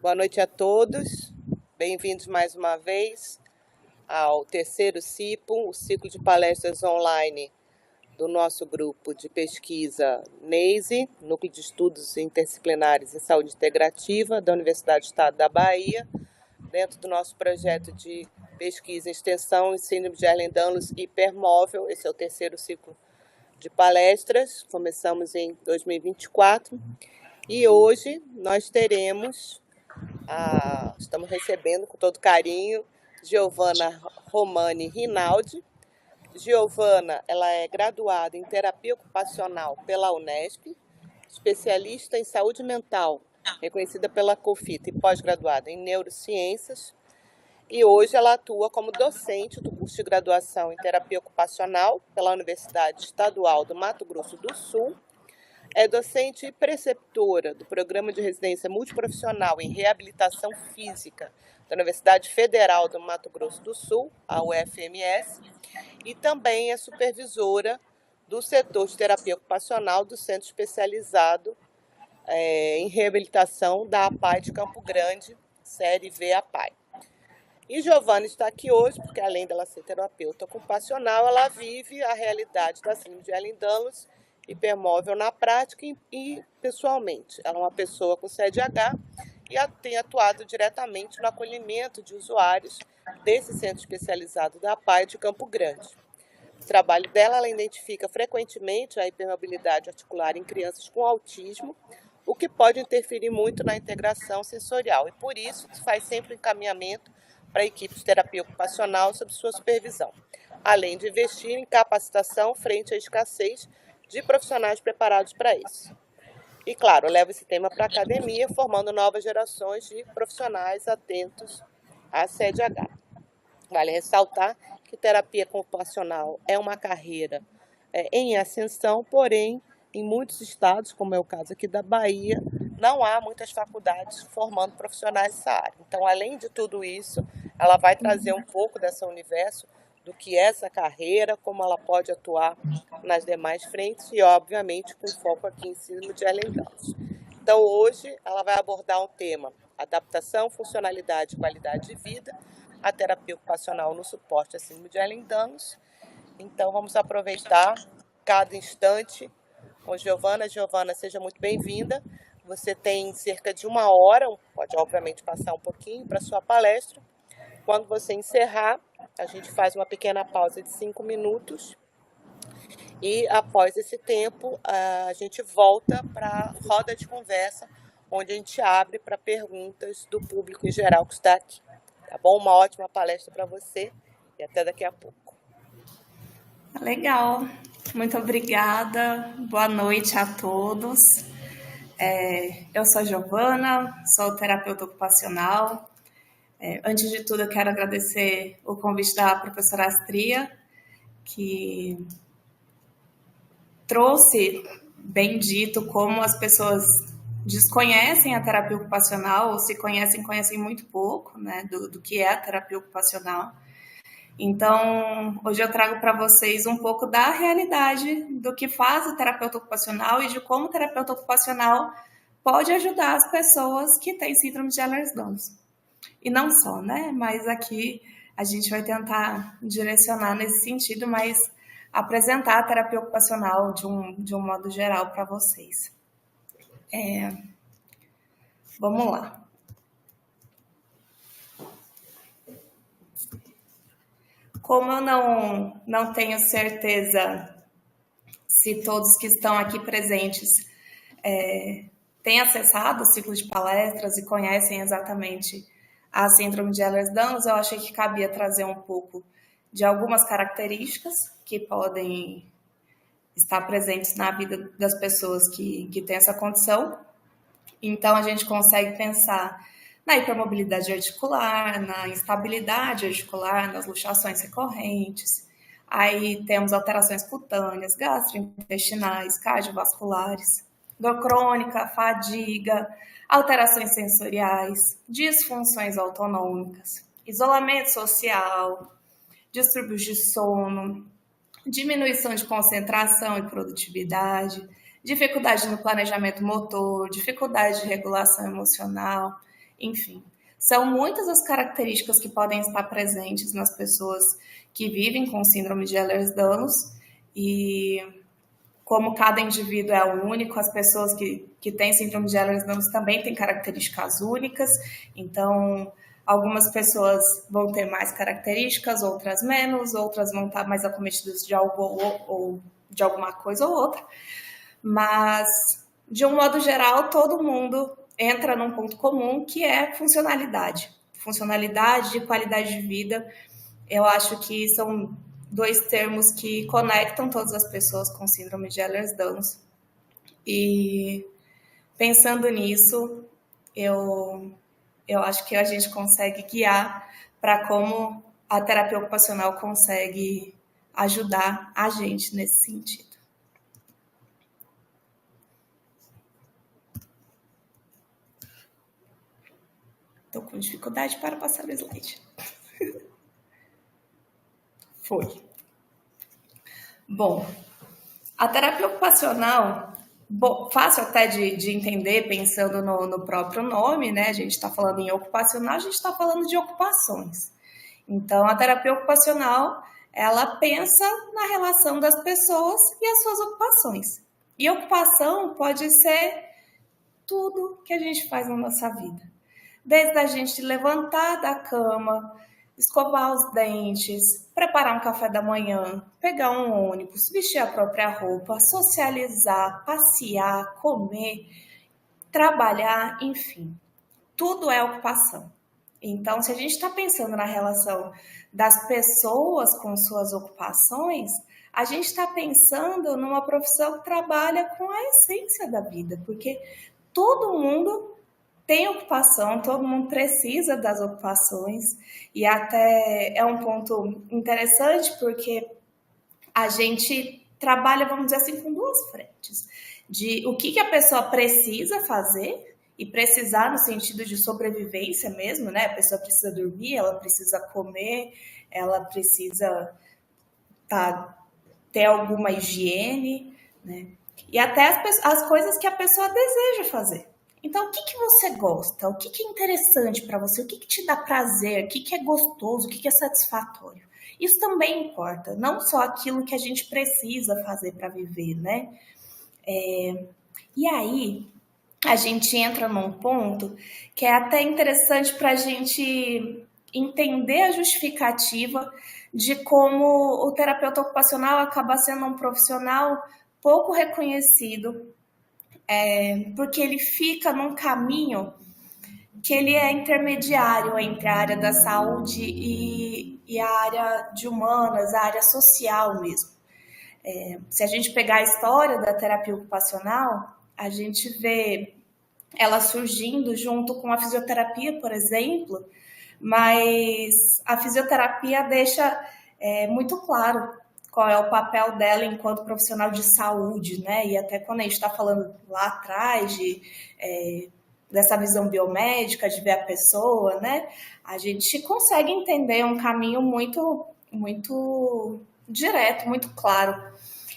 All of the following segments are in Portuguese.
Boa noite a todos. Bem-vindos mais uma vez ao terceiro CIPO, o ciclo de palestras online do nosso grupo de pesquisa NEISE, Núcleo de Estudos Interdisciplinares em Saúde Integrativa da Universidade do Estado da Bahia, dentro do nosso projeto de pesquisa e extensão em síndrome de Ehlers-Danlos hipermóvel. Esse é o terceiro ciclo de palestras, começamos em 2024, e hoje nós teremos... estamos recebendo com todo carinho Giovana Romani Rinaldi. Giovana, ela é graduada em terapia ocupacional pela Unesp, especialista em saúde mental, reconhecida pela COFITA, e pós-graduada em neurociências. E hoje ela atua como docente do curso de graduação em terapia ocupacional pela Universidade Estadual do Mato Grosso do Sul. É docente e preceptora do Programa de Residência Multiprofissional em Reabilitação Física da Universidade Federal do Mato Grosso do Sul, a UFMS, e também é supervisora do setor de terapia ocupacional do Centro Especializado em Reabilitação da APAI de Campo Grande, série V APAI. E Giovana está aqui hoje porque, além dela ser terapeuta ocupacional, ela vive a realidade da síndrome de Ehlers-Danlos hipermóvel na prática e pessoalmente. Ela é uma pessoa com CDH e tem atuado diretamente no acolhimento de usuários desse centro especializado da APAI de Campo Grande. O trabalho dela, ela identifica frequentemente a hipermobilidade articular em crianças com autismo, o que pode interferir muito na integração sensorial, e por isso faz sempre o encaminhamento para a equipe de terapia ocupacional sob sua supervisão, além de investir em capacitação frente à escassez de profissionais preparados para isso. E, claro, leva esse tema para a academia, formando novas gerações de profissionais atentos à CDH. Vale ressaltar que terapia ocupacional é uma carreira em ascensão, porém, em muitos estados, como é o caso aqui da Bahia, não há muitas faculdades formando profissionais nessa área. Então, além de tudo isso, ela vai trazer um pouco desse universo do que é essa carreira, como ela pode atuar nas demais frentes e, obviamente, com foco aqui em síndrome de Ehlers-Danlos. Então, hoje, ela vai abordar um tema: adaptação, funcionalidade e qualidade de vida, a terapia ocupacional no suporte à síndrome de Ehlers-Danlos. Então, vamos aproveitar cada instante com Giovana. Giovana, seja muito bem-vinda. Você tem cerca de 1 hora, pode, obviamente, passar um pouquinho para a sua palestra. Quando você encerrar, a gente faz uma pequena pausa de 5 minutos e, após esse tempo, a gente volta para a roda de conversa, onde a gente abre para perguntas do público em geral que está aqui. Tá bom? Uma ótima palestra para você e até daqui a pouco. Legal. Muito obrigada. Boa noite a todos. Eu sou a Giovana, sou terapeuta ocupacional. Antes de tudo, eu quero agradecer o convite da professora Astria, que trouxe, bem dito, como as pessoas desconhecem a terapia ocupacional, ou se conhecem muito pouco, né, do que é a terapia ocupacional. Então, hoje eu trago para vocês um pouco da realidade do que faz o terapeuta ocupacional e de como o terapeuta ocupacional pode ajudar as pessoas que têm síndrome de Ehlers-Danlos. E não só, né? Mas aqui a gente vai tentar direcionar nesse sentido, mas apresentar a terapia ocupacional de um modo geral para vocês. Vamos lá. Como eu não tenho certeza se todos que estão aqui presentes têm acessado o ciclo de palestras e conhecem exatamente a síndrome de Ehlers-Danlos, eu achei que cabia trazer um pouco de algumas características que podem estar presentes na vida das pessoas que têm essa condição. Então, a gente consegue pensar na hipermobilidade articular, na instabilidade articular, nas luxações recorrentes. Aí temos alterações cutâneas, gastrointestinais, cardiovasculares, dor crônica, fadiga, alterações sensoriais, disfunções autonômicas, isolamento social, distúrbios de sono, diminuição de concentração e produtividade, dificuldade no planejamento motor, dificuldade de regulação emocional, enfim. São muitas as características que podem estar presentes nas pessoas que vivem com síndrome de Ehlers-Danlos, e como cada indivíduo é único, as pessoas que têm síndrome de Ehlers-Danlos também têm características únicas, então algumas pessoas vão ter mais características, outras menos, outras vão estar mais acometidas de algo ou de alguma coisa ou outra, mas de um modo geral todo mundo entra num ponto comum que é funcionalidade. Funcionalidade e qualidade de vida, eu acho que são dois termos que conectam todas as pessoas com síndrome de Ehlers-Danlos. E pensando nisso, eu acho que a gente consegue guiar para como a terapia ocupacional consegue ajudar a gente nesse sentido. Estou com dificuldade para passar o slide. Foi. Bom, a terapia ocupacional, fácil até de entender, pensando no próprio nome, né? A gente está falando em ocupacional, a gente está falando de ocupações. Então, a terapia ocupacional, ela pensa na relação das pessoas e as suas ocupações. E ocupação pode ser tudo que a gente faz na nossa vida. Desde a gente levantar da cama, escovar os dentes, preparar um café da manhã, pegar um ônibus, vestir a própria roupa, socializar, passear, comer, trabalhar, enfim. Tudo é ocupação. Então, se a gente está pensando na relação das pessoas com suas ocupações, a gente está pensando numa profissão que trabalha com a essência da vida, porque todo mundo tem ocupação, todo mundo precisa das ocupações, e até é um ponto interessante porque a gente trabalha, vamos dizer assim, com duas frentes, de o que a pessoa precisa fazer, e precisar no sentido de sobrevivência mesmo, né? A pessoa precisa dormir, ela precisa comer, ela precisa ter alguma higiene, né? E até as coisas que a pessoa deseja fazer. Então, o que você gosta? O que é interessante para você? O que te dá prazer? O que é gostoso? O que é satisfatório? Isso também importa, não só aquilo que a gente precisa fazer para viver, né? E aí, a gente entra num ponto que é até interessante para a gente entender a justificativa de como o terapeuta ocupacional acaba sendo um profissional pouco reconhecido, porque ele fica num caminho que ele é intermediário entre a área da saúde e a área de humanas, a área social mesmo. Se a gente pegar a história da terapia ocupacional, a gente vê ela surgindo junto com a fisioterapia, por exemplo, mas a fisioterapia deixa muito claro qual é o papel dela enquanto profissional de saúde, né? E até quando a gente está falando lá atrás dessa visão biomédica, de ver a pessoa, né? A gente consegue entender um caminho muito, muito direto, muito claro.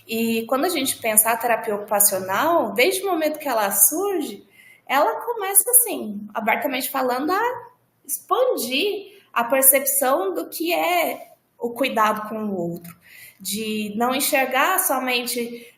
E quando a gente pensa a terapia ocupacional, desde o momento que ela surge, ela começa, assim, abertamente falando, a expandir a percepção do que é o cuidado com o outro, de não enxergar somente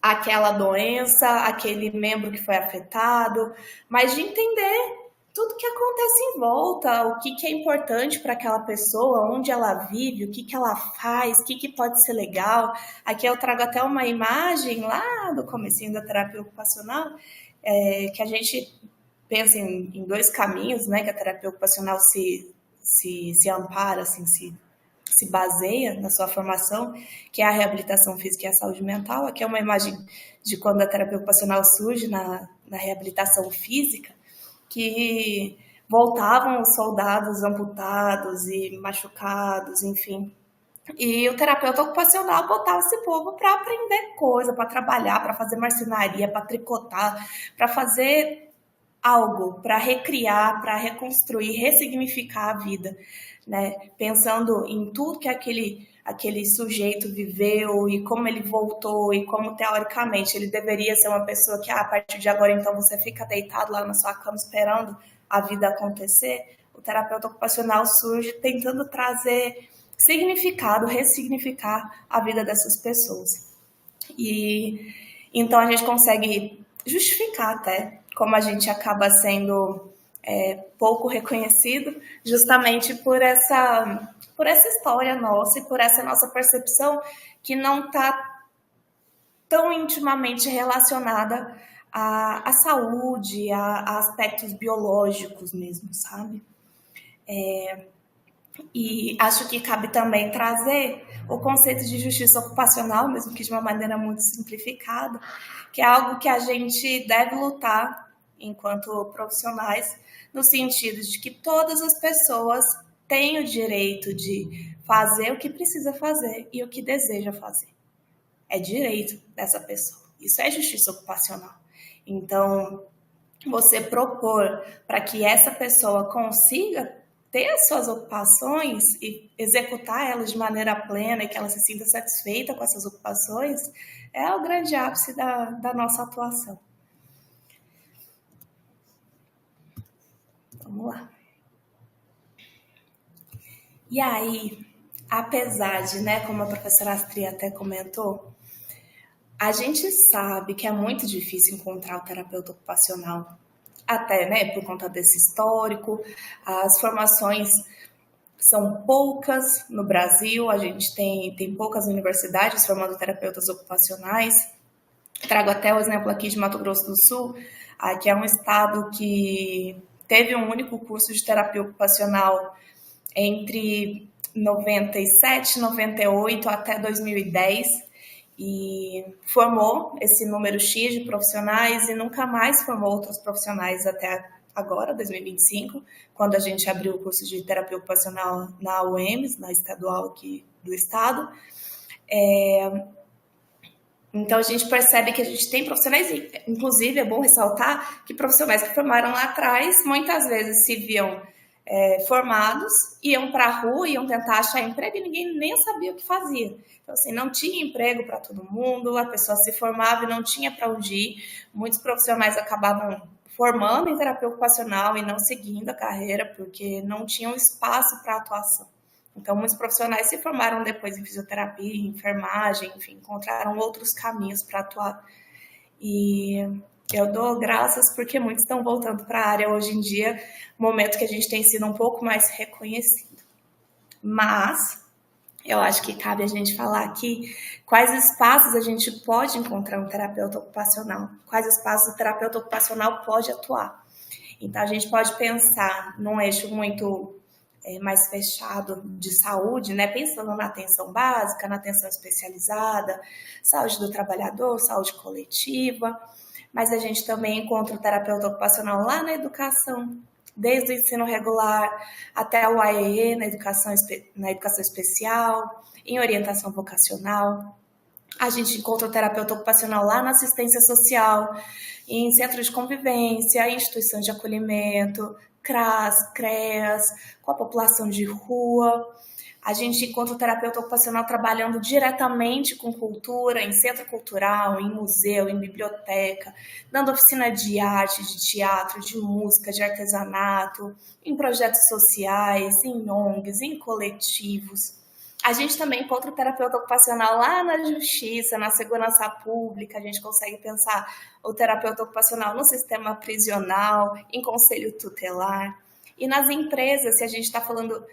aquela doença, aquele membro que foi afetado, mas de entender tudo que acontece em volta, o que é importante para aquela pessoa, onde ela vive, o que ela faz, o que pode ser legal. Aqui eu trago até uma imagem lá do comecinho da terapia ocupacional, que a gente pensa em dois caminhos, né, que a terapia ocupacional se ampara, assim, se baseia na sua formação, que é a reabilitação física e a saúde mental. Aqui é uma imagem de quando a terapia ocupacional surge na reabilitação física, que voltavam os soldados amputados e machucados, enfim. E o terapeuta ocupacional botava esse povo para aprender coisa, para trabalhar, para fazer marcenaria, para tricotar, para fazer algo, para recriar, para reconstruir, ressignificar a vida, né? Pensando em tudo que aquele aquele sujeito viveu e como ele voltou e como, teoricamente, ele deveria ser uma pessoa que, a partir de agora, então, você fica deitado lá na sua cama esperando a vida acontecer. O terapeuta ocupacional surge tentando trazer significado, ressignificar a vida dessas pessoas. E então a gente consegue justificar até como a gente acaba sendo pouco reconhecido, justamente por essa história nossa e por essa nossa percepção que não está tão intimamente relacionada à saúde, a aspectos biológicos mesmo, sabe? E acho que cabe também trazer o conceito de justiça ocupacional, mesmo que de uma maneira muito simplificada, que é algo que a gente deve lutar enquanto profissionais, no sentido de que todas as pessoas têm o direito de fazer o que precisa fazer e o que deseja fazer. É direito dessa pessoa. Isso é justiça ocupacional. Então, você propor para que essa pessoa consiga ter as suas ocupações e executar elas de maneira plena e que ela se sinta satisfeita com essas ocupações, é o grande ápice da nossa atuação. Vamos lá. E aí, apesar de, como a professora Astrid até comentou, a gente sabe que é muito difícil encontrar o terapeuta ocupacional, até, por conta desse histórico. As formações são poucas no Brasil, a gente tem poucas universidades formando terapeutas ocupacionais. Trago até o exemplo aqui de Mato Grosso do Sul, que é um estado que teve um único curso de terapia ocupacional entre 97, 98 até 2010, e formou esse número X de profissionais e nunca mais formou outros profissionais até agora, 2025, quando a gente abriu o curso de terapia ocupacional na UEMS, na estadual aqui do estado. Então, a gente percebe que a gente tem profissionais, inclusive é bom ressaltar que profissionais que formaram lá atrás, muitas vezes se viam formados, iam para a rua, iam tentar achar emprego e ninguém nem sabia o que fazia. Então, assim, não tinha emprego para todo mundo, a pessoa se formava e não tinha para onde ir. Muitos profissionais acabavam formando em terapia ocupacional e não seguindo a carreira porque não tinham espaço para atuação. Então, muitos profissionais se formaram depois em fisioterapia, em enfermagem, enfim, encontraram outros caminhos para atuar. E eu dou graças porque muitos estão voltando para a área hoje em dia, momento que a gente tem sido um pouco mais reconhecido. Mas eu acho que cabe a gente falar aqui quais espaços a gente pode encontrar um terapeuta ocupacional, quais espaços o terapeuta ocupacional pode atuar. Então, a gente pode pensar num eixo muito mais fechado de saúde, pensando na atenção básica, na atenção especializada, saúde do trabalhador, saúde coletiva, mas a gente também encontra o terapeuta ocupacional lá na educação, desde o ensino regular até o AEE, na educação especial, em orientação vocacional. A gente encontra o terapeuta ocupacional lá na assistência social, em centros de convivência, em instituições de acolhimento, CRAS, CREAS, com a população de rua. A gente encontra o terapeuta ocupacional trabalhando diretamente com cultura, em centro cultural, em museu, em biblioteca, dando oficina de arte, de teatro, de música, de artesanato, em projetos sociais, em ONGs, em coletivos. A gente também encontra o terapeuta ocupacional lá na justiça, na segurança pública. A gente consegue pensar o terapeuta ocupacional no sistema prisional, em conselho tutelar. E nas empresas, se a gente está falando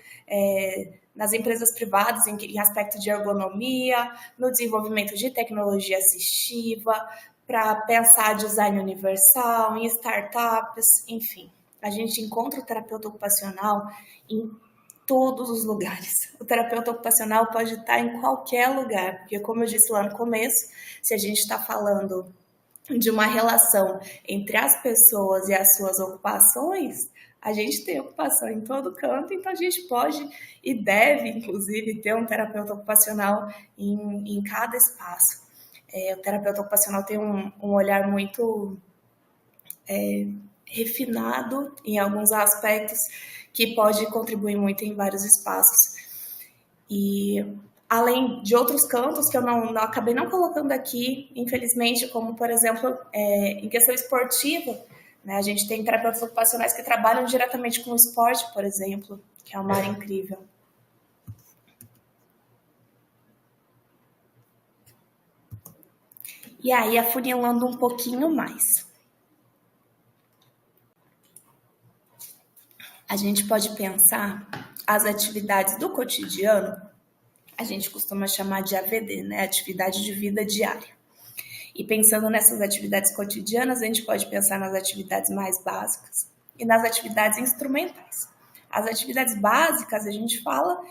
nas empresas privadas, em aspecto de ergonomia, no desenvolvimento de tecnologia assistiva, para pensar design universal, em startups, enfim. A gente encontra o terapeuta ocupacional em todos os lugares. O terapeuta ocupacional pode estar em qualquer lugar, porque, como eu disse lá no começo, se a gente está falando de uma relação entre as pessoas e as suas ocupações, a gente tem ocupação em todo canto, então a gente pode e deve, inclusive, ter um terapeuta ocupacional em cada espaço. O terapeuta ocupacional tem um olhar muito refinado em alguns aspectos, que pode contribuir muito em vários espaços. E além de outros cantos que eu não acabei não colocando aqui, infelizmente, como, por exemplo, em questão esportiva, né? A gente tem terapeutas ocupacionais que trabalham diretamente com o esporte, por exemplo, que é uma área incrível. E aí, afunilando um pouquinho mais. A gente pode pensar as atividades do cotidiano, a gente costuma chamar de AVD, né? Atividade de vida diária. E pensando nessas atividades cotidianas, a gente pode pensar nas atividades mais básicas e nas atividades instrumentais. As atividades básicas, a gente fala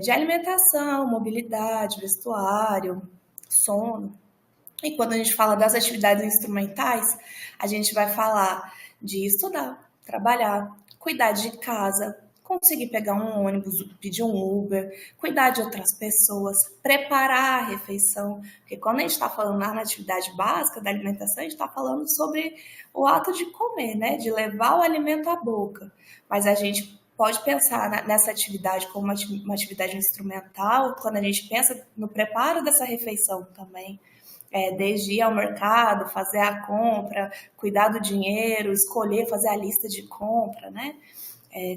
de alimentação, mobilidade, vestuário, sono. E quando a gente fala das atividades instrumentais, a gente vai falar de estudar, trabalhar, cuidar de casa, conseguir pegar um ônibus, pedir um Uber, cuidar de outras pessoas, preparar a refeição. Porque quando a gente está falando lá na atividade básica da alimentação, a gente está falando sobre o ato de comer, né? De levar o alimento à boca. Mas a gente pode pensar nessa atividade como uma atividade instrumental, quando a gente pensa no preparo dessa refeição também. Desde ir ao mercado, fazer a compra, cuidar do dinheiro, escolher, fazer a lista de compra, né?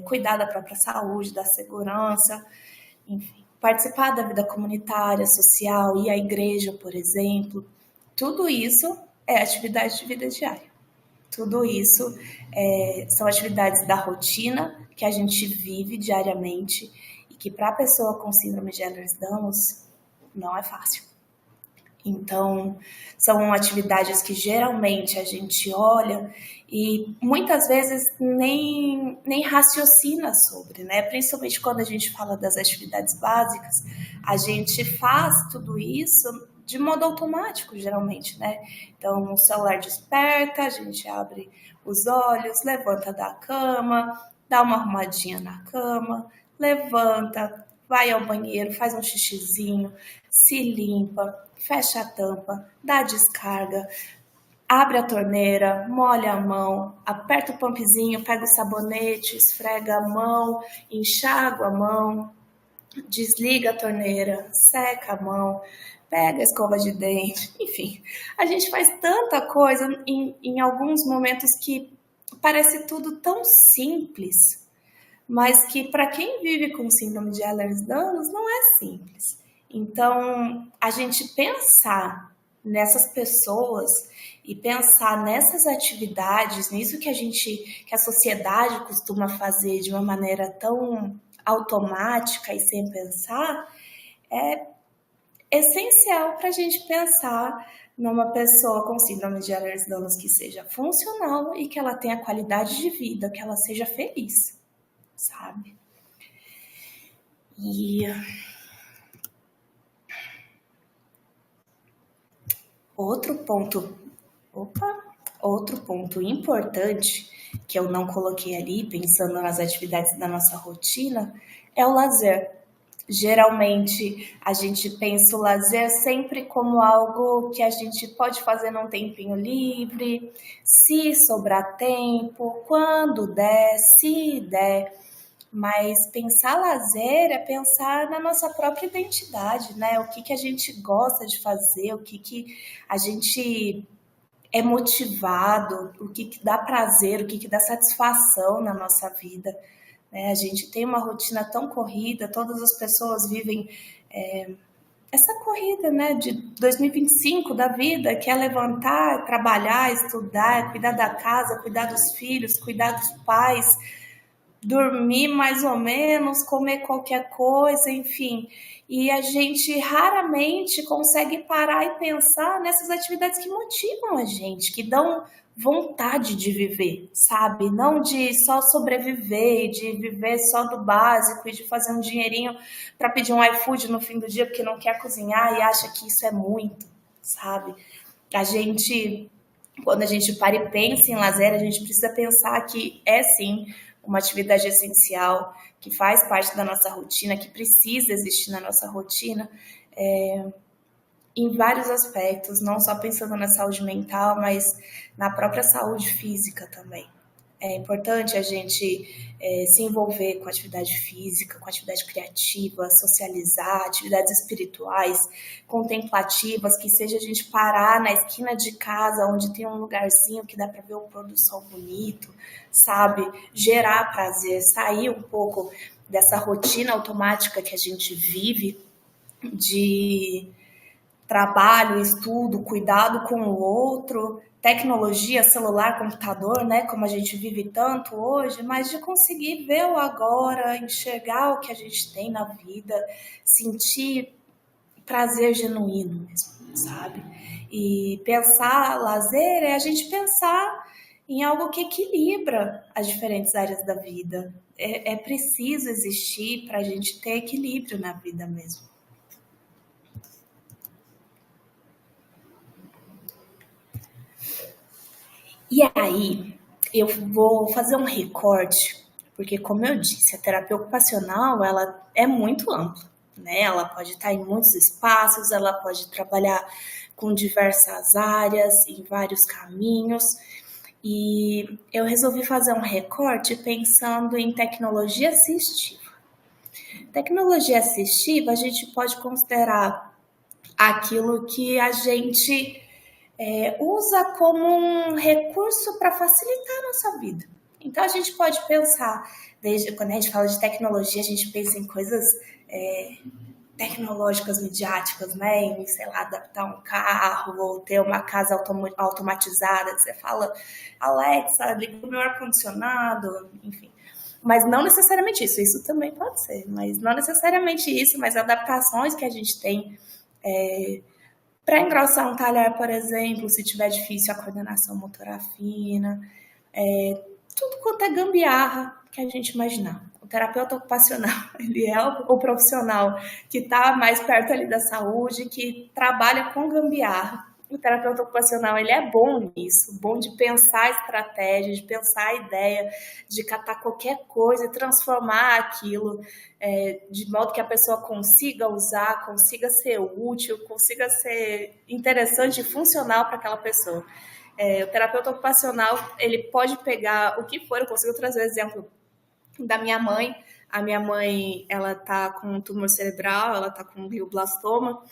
Cuidar da própria saúde, da segurança, enfim, participar da vida comunitária, social, ir à igreja, por exemplo. Tudo isso é atividade de vida diária. Tudo isso são atividades da rotina que a gente vive diariamente e que para a pessoa com síndrome de Ehlers-Danlos não é fácil. Então, são atividades que geralmente a gente olha e muitas vezes nem raciocina sobre, né? Principalmente quando a gente fala das atividades básicas, a gente faz tudo isso de modo automático, geralmente, né? Então, o celular desperta, a gente abre os olhos, levanta da cama, dá uma arrumadinha na cama, levanta, vai ao banheiro, faz um xixizinho, se limpa, fecha a tampa, dá descarga, abre a torneira, molha a mão, aperta o pumpzinho, pega o sabonete, esfrega a mão, enxágua a mão, desliga a torneira, seca a mão, pega a escova de dente, enfim. A gente faz tanta coisa em alguns momentos que parece tudo tão simples, mas que para quem vive com síndrome de Ehlers-Danlos não é simples. Então, a gente pensar nessas pessoas e pensar nessas atividades, nisso que a sociedade costuma fazer de uma maneira tão automática e sem pensar, é essencial para a gente pensar numa pessoa com síndrome de Ehlers-Danlos que seja funcional e que ela tenha qualidade de vida, que ela seja feliz, sabe? E outro ponto importante que eu não coloquei ali, pensando nas atividades da nossa rotina, é o lazer. Geralmente, a gente pensa o lazer sempre como algo que a gente pode fazer num tempinho livre, se sobrar tempo, quando der, se der. Mas pensar lazer é pensar na nossa própria identidade, né? O que a gente gosta de fazer, o que a gente é motivado, o que dá prazer, o que dá satisfação na nossa vida. Né? A gente tem uma rotina tão corrida, todas as pessoas vivem essa corrida, né, de 2025 da vida, que é levantar, trabalhar, estudar, cuidar da casa, cuidar dos filhos, cuidar dos pais, dormir mais ou menos, comer qualquer coisa, enfim. E a gente raramente consegue parar e pensar nessas atividades que motivam a gente, que dão vontade de viver, sabe? Não de só sobreviver, de viver só do básico e de fazer um dinheirinho para pedir um iFood no fim do dia porque não quer cozinhar e acha que isso é muito, sabe? Quando a gente para e pensa em lazer, a gente precisa pensar que é sim uma atividade essencial, que faz parte da nossa rotina, que precisa existir na nossa rotina, em vários aspectos, não só pensando na saúde mental, mas na própria saúde física também. É importante a gente se envolver com atividade física, com atividade criativa, socializar, atividades espirituais, contemplativas, que seja a gente parar na esquina de casa, onde tem um lugarzinho que dá para ver o pôr do sol bonito, sabe? Gerar prazer, sair um pouco dessa rotina automática que a gente vive de trabalho, estudo, cuidado com o outro, tecnologia, celular, computador, né, como a gente vive tanto hoje, mas de conseguir ver o agora, enxergar o que a gente tem na vida, sentir prazer genuíno mesmo, sabe? E pensar lazer é a gente pensar em algo que equilibra as diferentes áreas da vida. É preciso existir para a gente ter equilíbrio na vida mesmo. E aí, eu vou fazer um recorte, porque como eu disse, a terapia ocupacional, ela é muito ampla, né? Ela pode estar em muitos espaços, ela pode trabalhar com diversas áreas, em vários caminhos. E eu resolvi fazer um recorte pensando em tecnologia assistiva. Tecnologia assistiva, a gente pode considerar aquilo que a gente usa como um recurso para facilitar a nossa vida. Então, a gente pode pensar, desde quando a gente fala de tecnologia, a gente pensa em coisas tecnológicas, midiáticas, né? Em, sei lá, adaptar um carro ou ter uma casa automatizada. Você fala, Alexa, liga o meu ar-condicionado, enfim. Mas não necessariamente isso. Isso também pode ser, mas não necessariamente isso, mas adaptações que a gente tem para engrossar um talher, por exemplo, se tiver difícil a coordenação motora fina, tudo quanto é gambiarra que a gente imaginar. O terapeuta ocupacional, ele é o profissional que está mais perto ali da saúde, que trabalha com gambiarra. O terapeuta ocupacional, ele é bom nisso, bom de pensar a estratégia, de pensar a ideia, de catar qualquer coisa e transformar aquilo de modo que a pessoa consiga usar, consiga ser útil, consiga ser interessante e funcional para aquela pessoa. O terapeuta ocupacional, ele pode pegar o que for, eu consigo trazer o exemplo da minha mãe. A minha mãe, ela tá com um tumor cerebral, ela tá com glioblastoma,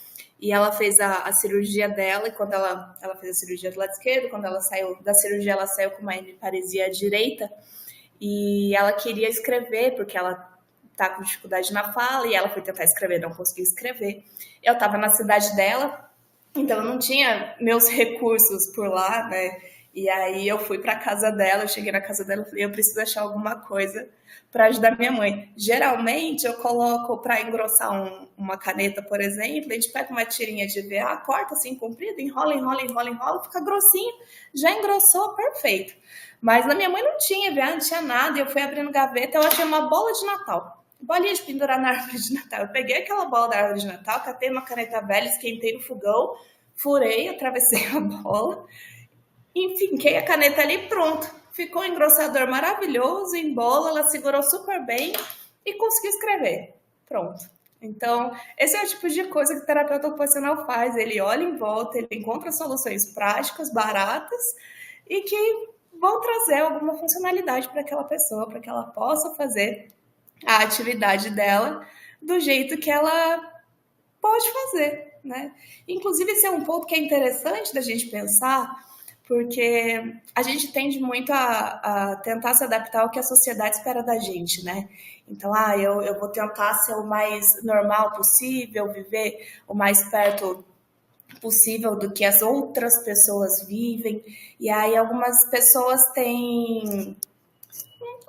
e ela fez a cirurgia dela, e quando ela fez a cirurgia do lado esquerdo, quando ela saiu da cirurgia, ela saiu com uma hemiparesia direita, e ela queria escrever, porque ela tá com dificuldade na fala, e ela foi tentar escrever, não conseguiu escrever. Eu tava na cidade dela, então eu não tinha meus recursos por lá, né? E aí eu fui para casa dela, eu cheguei na casa dela e falei, eu preciso achar alguma coisa para ajudar minha mãe. Geralmente eu coloco para engrossar uma caneta, por exemplo, a gente pega uma tirinha de EVA, corta assim comprida, enrola, fica grossinho, já engrossou, perfeito. Mas na minha mãe não tinha EVA, não tinha nada, e eu fui abrindo gaveta, eu achei uma bola de Natal. Bolinha de pendurar na árvore de Natal. Eu peguei aquela bola da árvore de Natal, catei uma caneta velha, esquentei no fogão, furei, atravessei a bola, finquei a caneta ali e pronto. Ficou um engrossador maravilhoso, em bola, ela segurou super bem e conseguiu escrever. Pronto. Então, esse é o tipo de coisa que o terapeuta ocupacional faz. Ele olha em volta, ele encontra soluções práticas, baratas e que vão trazer alguma funcionalidade para aquela pessoa, para que ela possa fazer a atividade dela do jeito que ela pode fazer, né? Inclusive, esse é um ponto que é interessante da gente pensar, porque a gente tende muito a tentar se adaptar ao que a sociedade espera da gente, né? Então, eu vou tentar ser o mais normal possível, viver o mais perto possível do que as outras pessoas vivem. E aí algumas pessoas têm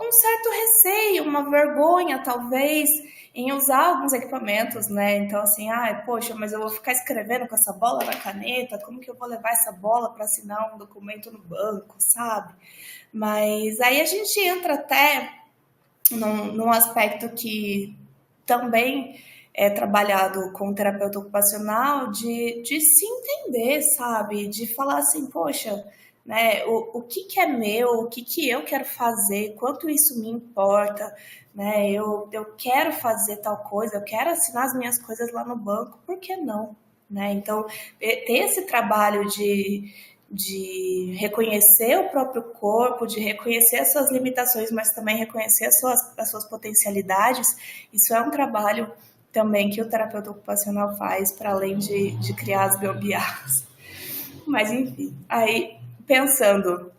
um certo receio, uma vergonha, talvez, em usar alguns equipamentos, né? Então, assim, poxa, mas eu vou ficar escrevendo com essa bola na caneta, como que eu vou levar essa bola para assinar um documento no banco, sabe? Mas aí a gente entra até num aspecto que também é trabalhado com o terapeuta ocupacional, de se entender, sabe? De falar assim, poxa, né, o que é meu, o que eu quero fazer, quanto isso me importa, né? Eu quero fazer tal coisa, eu quero assinar as minhas coisas lá no banco, por que não? Né? Então, ter esse trabalho de de reconhecer o próprio corpo, de reconhecer as suas limitações, mas também reconhecer as suas potencialidades. Isso é um trabalho também que o terapeuta ocupacional faz, para além de criar as gambiarras. Mas, enfim, aí, pensando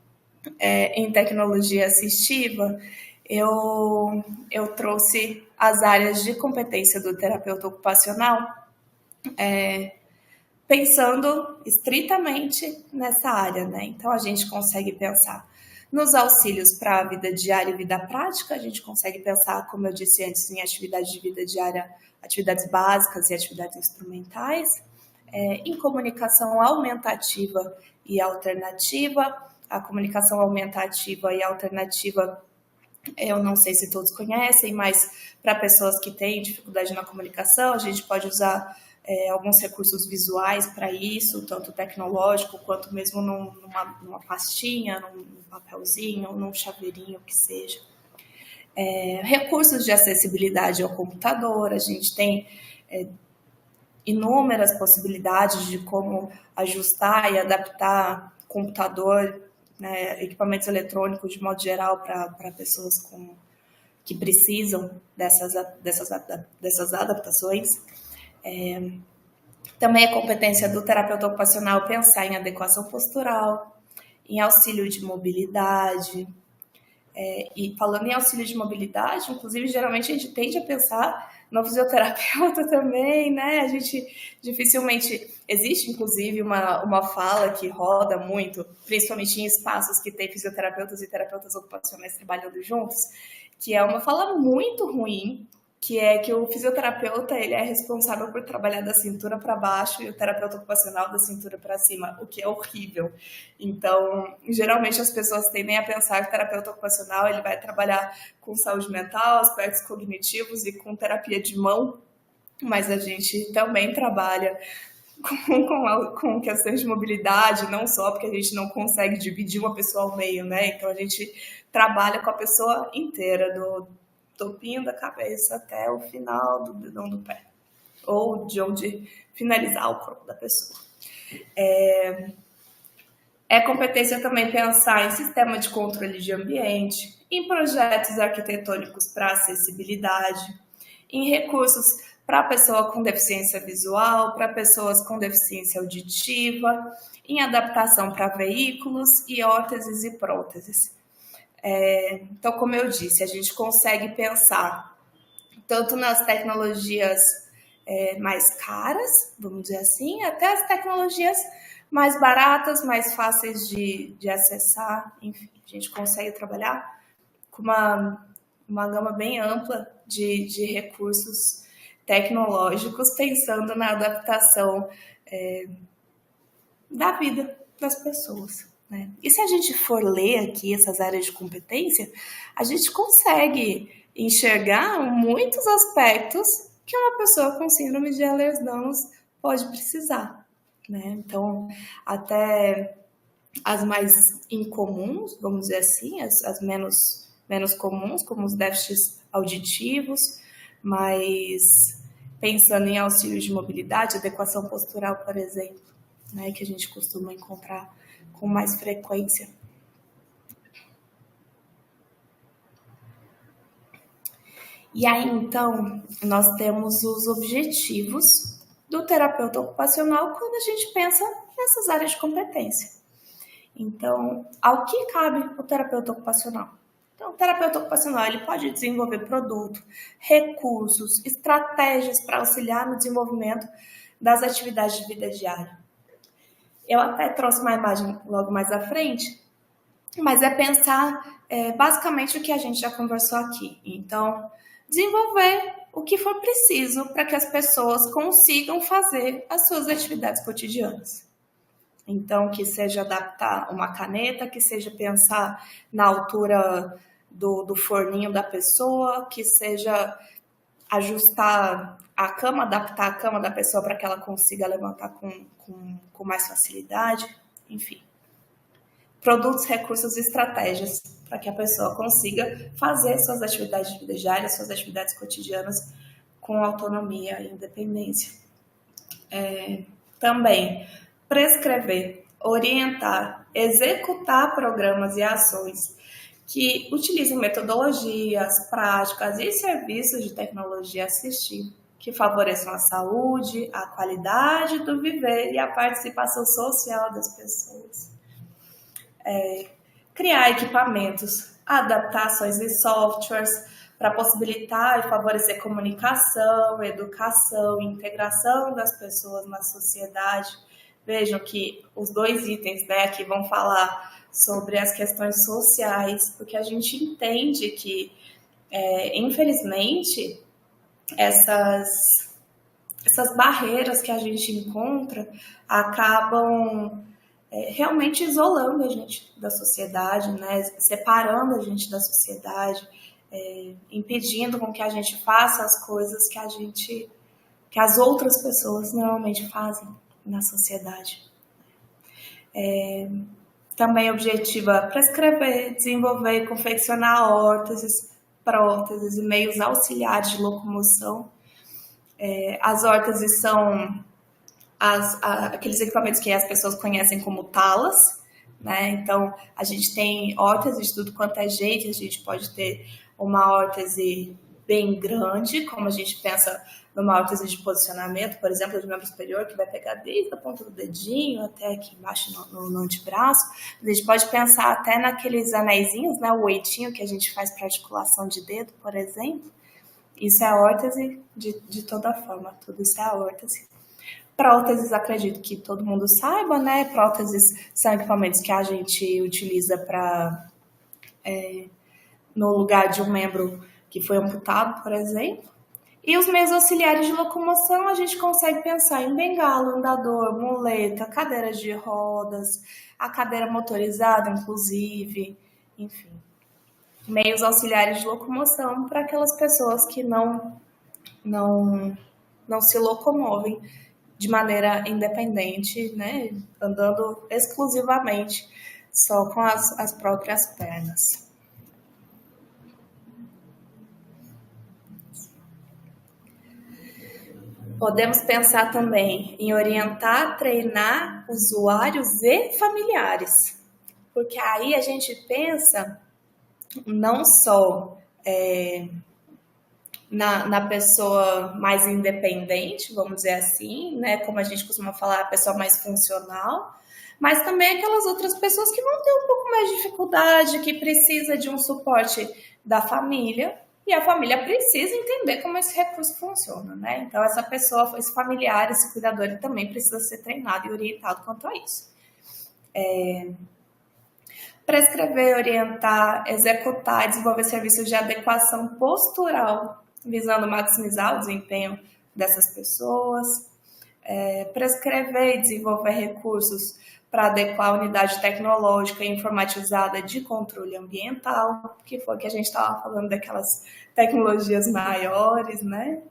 em tecnologia assistiva, eu trouxe as áreas de competência do terapeuta ocupacional, pensando estritamente nessa área, né? Então, a gente consegue pensar nos auxílios para a vida diária e vida prática, a gente consegue pensar, como eu disse antes, em atividades de vida diária, atividades básicas e atividades instrumentais, em comunicação aumentativa e alternativa. A comunicação aumentativa e alternativa, eu não sei se todos conhecem, mas para pessoas que têm dificuldade na comunicação, a gente pode usar alguns recursos visuais para isso, tanto tecnológico quanto mesmo numa pastinha, num papelzinho, num chaveirinho, que seja. Recursos de acessibilidade ao computador, a gente tem inúmeras possibilidades de como ajustar e adaptar computador, né, equipamentos eletrônicos de modo geral para pessoas que precisam dessas adaptações. Também é competência do terapeuta ocupacional pensar em adequação postural, em auxílio de mobilidade. E falando em auxílio de mobilidade, inclusive, geralmente a gente tende a pensar no fisioterapeuta também, né? A gente dificilmente... Existe, inclusive, uma fala que roda muito, principalmente em espaços que tem fisioterapeutas e terapeutas ocupacionais trabalhando juntos, que é uma fala muito ruim, que é que o fisioterapeuta ele é responsável por trabalhar da cintura para baixo e o terapeuta ocupacional da cintura para cima, o que é horrível. Então, geralmente as pessoas tendem a pensar que o terapeuta ocupacional ele vai trabalhar com saúde mental, aspectos cognitivos e com terapia de mão, mas a gente também trabalha com questões de mobilidade, não só porque a gente não consegue dividir uma pessoa ao meio, né? Então a gente trabalha com a pessoa inteira, do topinho da cabeça até o final do dedão do pé, ou de onde finalizar o corpo da pessoa. É competência também pensar em sistema de controle de ambiente, em projetos arquitetônicos para acessibilidade, em recursos para a pessoa com deficiência visual, para pessoas com deficiência auditiva, em adaptação para veículos e órteses e próteses. Então, como eu disse, a gente consegue pensar tanto nas tecnologias mais caras, vamos dizer assim, até as tecnologias mais baratas, mais fáceis de acessar. Enfim, a gente consegue trabalhar com uma gama bem ampla de recursos tecnológicos, pensando na adaptação da vida das pessoas. Né? E se a gente for ler aqui essas áreas de competência, a gente consegue enxergar muitos aspectos que uma pessoa com síndrome de Ehlers-Danlos pode precisar. Né? Então, até as mais incomuns, vamos dizer assim, as menos comuns, como os déficits auditivos, mas pensando em auxílio de mobilidade, adequação postural, por exemplo, né, que a gente costuma encontrar com mais frequência. E aí, então, nós temos os objetivos do terapeuta ocupacional quando a gente pensa nessas áreas de competência. Então, ao que cabe o terapeuta ocupacional? Então, o terapeuta ocupacional ele pode desenvolver produto, recursos, estratégias para auxiliar no desenvolvimento das atividades de vida diária. Eu até trouxe uma imagem logo mais à frente, mas é pensar basicamente o que a gente já conversou aqui. Então, desenvolver o que for preciso para que as pessoas consigam fazer as suas atividades cotidianas. Então, que seja adaptar uma caneta, que seja pensar na altura do forninho da pessoa, que seja ajustar a cama, adaptar a cama da pessoa para que ela consiga levantar com mais facilidade, enfim. Produtos, recursos e estratégias para que a pessoa consiga fazer suas atividades de vida diária, suas atividades cotidianas com autonomia e independência. Também prescrever orientar, executar programas e ações que utilizem metodologias, práticas e serviços de tecnologia assistiva que favoreçam a saúde, a qualidade do viver e a participação social das pessoas. Criar equipamentos, adaptações e softwares para possibilitar e favorecer comunicação, educação e integração das pessoas na sociedade. Vejam que os dois itens, né, aqui vão falar sobre as questões sociais, porque a gente entende que, infelizmente, essas barreiras que a gente encontra acabam realmente isolando a gente da sociedade, né? Separando a gente da sociedade, impedindo com que a gente faça as coisas que as outras pessoas normalmente fazem na sociedade. Também objetiva prescrever, desenvolver e confeccionar órteses, próteses e meios auxiliares de locomoção. As órteses são aqueles equipamentos que as pessoas conhecem como talas, né? Então, a gente tem órteses de tudo quanto é jeito, a gente pode ter uma órtese bem grande, como a gente pensa numa órtese de posicionamento, por exemplo, de membro superior, que vai pegar desde a ponta do dedinho até aqui embaixo no antebraço. A gente pode pensar até naqueles anéisinhos, né? O oitinho que a gente faz para articulação de dedo, por exemplo. Isso é órtese de toda forma, tudo isso é órtese. Próteses, acredito que todo mundo saiba, né? Próteses são equipamentos que a gente utiliza no lugar de um membro que foi amputado, por exemplo. E os meios auxiliares de locomoção, a gente consegue pensar em bengala, andador, muleta, cadeiras de rodas, a cadeira motorizada, inclusive, enfim. Meios auxiliares de locomoção para aquelas pessoas que não se locomovem de maneira independente, né? Andando exclusivamente só com as próprias pernas. Podemos pensar também em orientar, treinar usuários e familiares, porque aí a gente pensa não só na pessoa mais independente, vamos dizer assim, né? Como a gente costuma falar, a pessoa mais funcional, mas também aquelas outras pessoas que vão ter um pouco mais de dificuldade, que precisa de um suporte da família, e a família precisa entender como esse recurso funciona, né? Então, essa pessoa, esse familiar, esse cuidador, ele também precisa ser treinado e orientado quanto a isso. Prescrever, orientar, executar e desenvolver serviços de adequação postural, visando maximizar o desempenho dessas pessoas. Prescrever e desenvolver recursos para adequar a unidade tecnológica e informatizada de controle ambiental, que foi que a gente estava falando daquelas tecnologias maiores, né?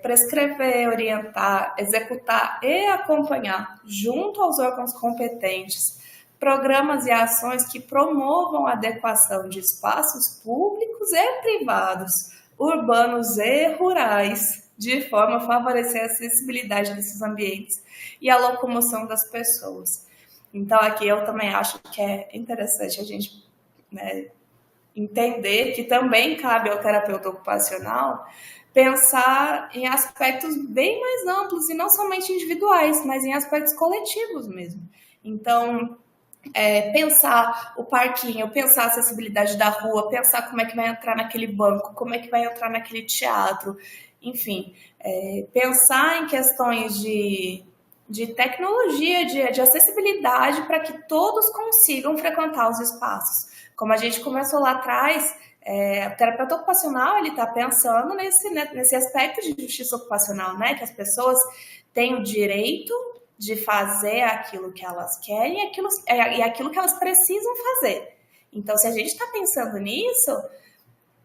Prescrever, orientar, executar e acompanhar, junto aos órgãos competentes, programas e ações que promovam a adequação de espaços públicos e privados, urbanos e rurais, de forma a favorecer a acessibilidade desses ambientes e a locomoção das pessoas. Então, aqui eu também acho que é interessante a gente, né, entender que também cabe ao terapeuta ocupacional pensar em aspectos bem mais amplos e não somente individuais, mas em aspectos coletivos mesmo. Então, pensar o parquinho, pensar a acessibilidade da rua, pensar como é que vai entrar naquele banco, como é que vai entrar naquele teatro, enfim, pensar em questões de tecnologia, de acessibilidade para que todos consigam frequentar os espaços. Como a gente começou lá atrás, o terapeuta ocupacional ele está pensando nesse aspecto de justiça ocupacional, né? Que as pessoas têm o direito de fazer aquilo que elas querem e aquilo que elas precisam fazer. Então, se a gente está pensando nisso,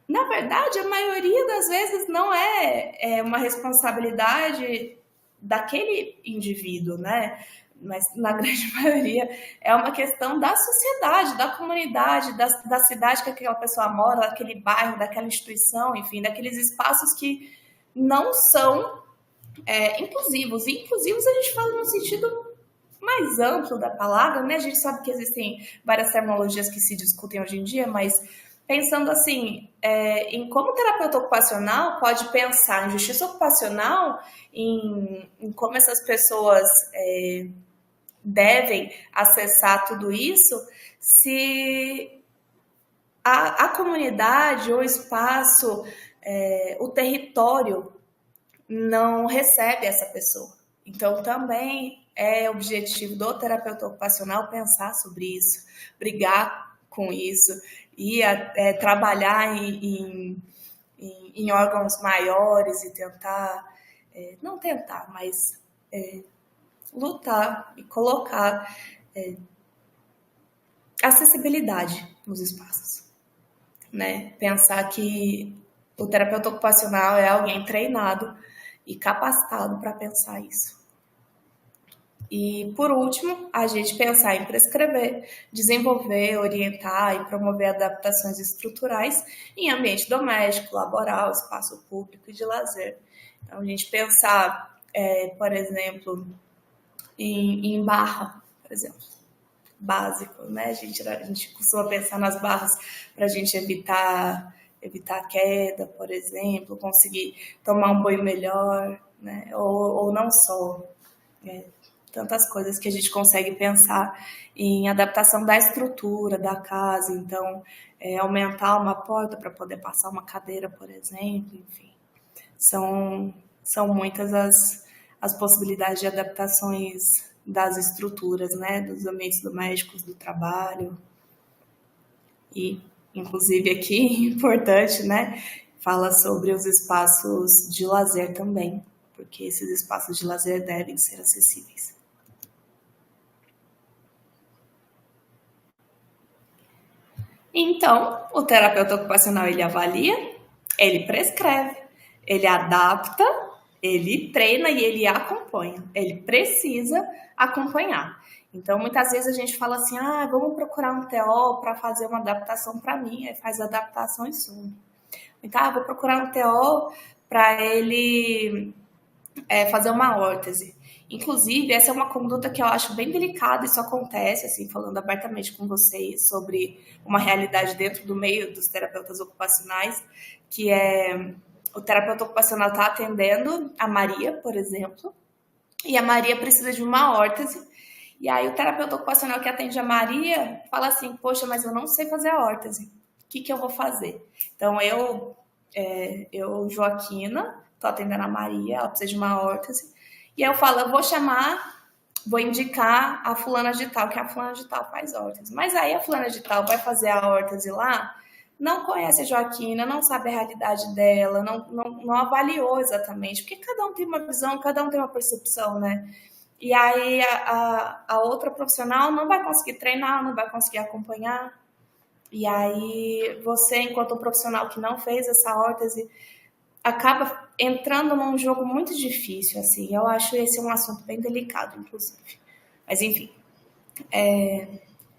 na verdade, a maioria das vezes não é uma responsabilidade daquele indivíduo, né? Mas na grande maioria é uma questão da sociedade, da comunidade, da cidade que aquela pessoa mora, daquele bairro, daquela instituição, enfim, daqueles espaços que não são inclusivos. E inclusivos a gente fala no sentido mais amplo da palavra, né? A gente sabe que existem várias terminologias que se discutem hoje em dia, mas pensando assim, em como o terapeuta ocupacional pode pensar em justiça ocupacional, em como essas pessoas devem acessar tudo isso, se a comunidade, o espaço, o território não recebe essa pessoa. Então, também é objetivo do terapeuta ocupacional pensar sobre isso, brigar com isso e trabalhar em órgãos maiores e tentar, não tentar, mas lutar e colocar acessibilidade nos espaços, né? Pensar que o terapeuta ocupacional é alguém treinado e capacitado para pensar isso. E, por último, a gente pensar em prescrever, desenvolver, orientar e promover adaptações estruturais em ambiente doméstico, laboral, espaço público e de lazer. Então, a gente pensar, por exemplo, em barra, por exemplo, básico, né? A gente costuma pensar nas barras para a gente evitar queda, por exemplo, conseguir tomar um banho melhor, né? Ou não só. Tantas coisas que a gente consegue pensar em adaptação da estrutura da casa, então aumentar uma porta para poder passar uma cadeira, por exemplo, enfim. São muitas as possibilidades de adaptações das estruturas, né, dos ambientes domésticos, do trabalho. E, inclusive, aqui, importante, né, fala sobre os espaços de lazer também, porque esses espaços de lazer devem ser acessíveis. Então, o terapeuta ocupacional, ele avalia, ele prescreve, ele adapta, ele treina e ele acompanha. Ele precisa acompanhar. Então, muitas vezes a gente fala assim, vamos procurar um TO para fazer uma adaptação para mim, aí faz a adaptação e some. Então, vou procurar um TO para ele fazer uma órtese. Inclusive, essa é uma conduta que eu acho bem delicada, isso acontece, assim, falando abertamente com vocês sobre uma realidade dentro do meio dos terapeutas ocupacionais, que é o terapeuta ocupacional está atendendo a Maria, por exemplo, e a Maria precisa de uma órtese, e aí o terapeuta ocupacional que atende a Maria fala assim, poxa, mas eu não sei fazer a órtese, o que eu vou fazer? Então, eu Joaquina, estou atendendo a Maria, ela precisa de uma órtese, e aí eu falo, eu vou indicar a fulana de tal, que a fulana de tal faz órtese. Mas aí a fulana de tal vai fazer a órtese lá, não conhece a Joaquina, não sabe a realidade dela, não avaliou exatamente, porque cada um tem uma visão, cada um tem uma percepção, né? E aí a outra profissional não vai conseguir treinar, não vai conseguir acompanhar. E aí você, enquanto profissional que não fez essa órtese, acaba entrando num jogo muito difícil, assim. Eu acho esse um assunto bem delicado, inclusive. Mas, enfim,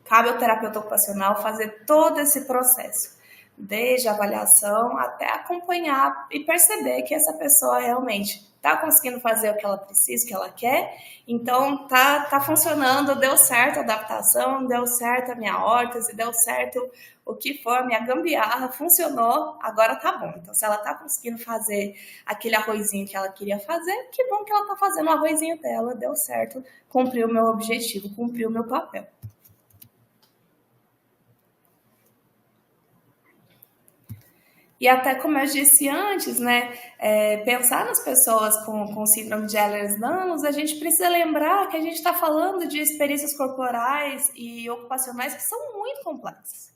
cabe ao terapeuta ocupacional fazer todo esse processo, desde a avaliação até acompanhar e perceber que essa pessoa realmente está conseguindo fazer o que ela precisa, o que ela quer, então tá funcionando, deu certo a adaptação, deu certo a minha órtese, deu certo o que for, a minha gambiarra, funcionou, agora tá bom. Então, se ela tá conseguindo fazer aquele arrozinho que ela queria fazer, que bom que ela tá fazendo o arrozinho dela, deu certo, cumpriu o meu objetivo, cumpriu o meu papel. E até como eu disse antes, né, pensar nas pessoas com síndrome de Ehlers-Danlos, a gente precisa lembrar que a gente está falando de experiências corporais e ocupacionais que são muito complexas.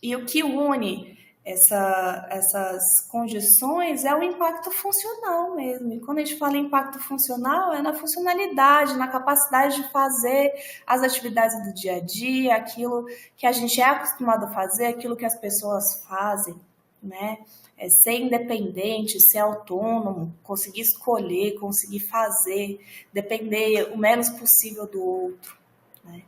E o que une essas condições é o impacto funcional mesmo. E quando a gente fala em impacto funcional, é na funcionalidade, na capacidade de fazer as atividades do dia a dia, aquilo que a gente é acostumado a fazer, aquilo que as pessoas fazem, né? Ser independente, ser autônomo, conseguir escolher, conseguir fazer, depender o menos possível do outro, né?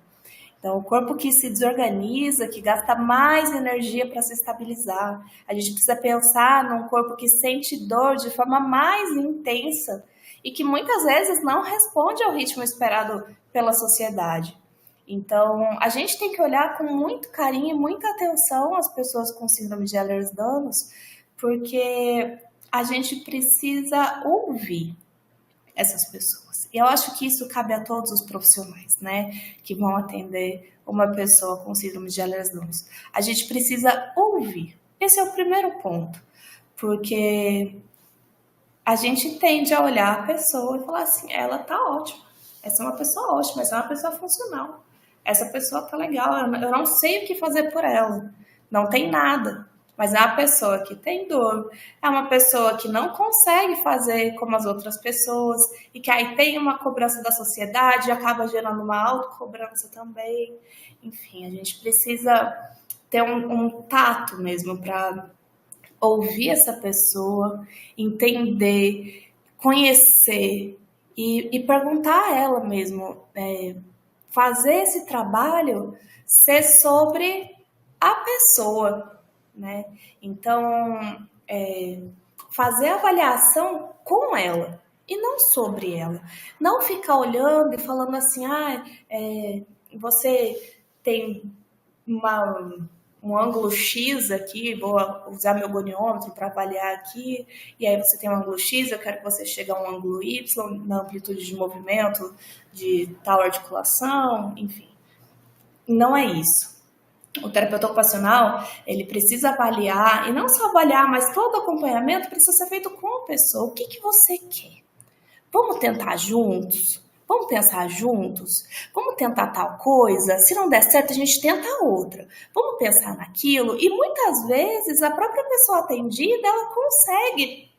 Então, o corpo que se desorganiza, que gasta mais energia para se estabilizar. A gente precisa pensar num corpo que sente dor de forma mais intensa e que muitas vezes não responde ao ritmo esperado pela sociedade. Então, a gente tem que olhar com muito carinho e muita atenção as pessoas com síndrome de Ehlers-Danlos, porque a gente precisa ouvir essas pessoas. E eu acho que isso cabe a todos os profissionais, né, que vão atender uma pessoa com síndrome de Ehlers-Danlos. A gente precisa ouvir. Esse é o primeiro ponto, porque a gente tende a olhar a pessoa e falar assim, ela tá ótima, essa é uma pessoa ótima, essa é uma pessoa funcional, essa pessoa tá legal, eu não sei o que fazer por ela, não tem nada. Mas é uma pessoa que tem dor, é uma pessoa que não consegue fazer como as outras pessoas e que aí tem uma cobrança da sociedade e acaba gerando uma autocobrança também. Enfim, a gente precisa ter um tato mesmo para ouvir essa pessoa, entender, conhecer e perguntar a ela mesmo, fazer esse trabalho ser sobre a pessoa, né? Então, fazer a avaliação com ela e não sobre ela. Não ficar olhando e falando assim, você tem um ângulo X aqui, vou usar meu goniômetro para avaliar aqui, e aí você tem um ângulo X, eu quero que você chegue a um ângulo Y na amplitude de movimento de tal articulação, enfim. Não é isso. O terapeuta ocupacional, ele precisa avaliar, e não só avaliar, mas todo acompanhamento precisa ser feito com a pessoa. O que você quer? Vamos tentar juntos? Vamos pensar juntos? Vamos tentar tal coisa? Se não der certo, a gente tenta outra. Vamos pensar naquilo? E muitas vezes a própria pessoa atendida, ela consegue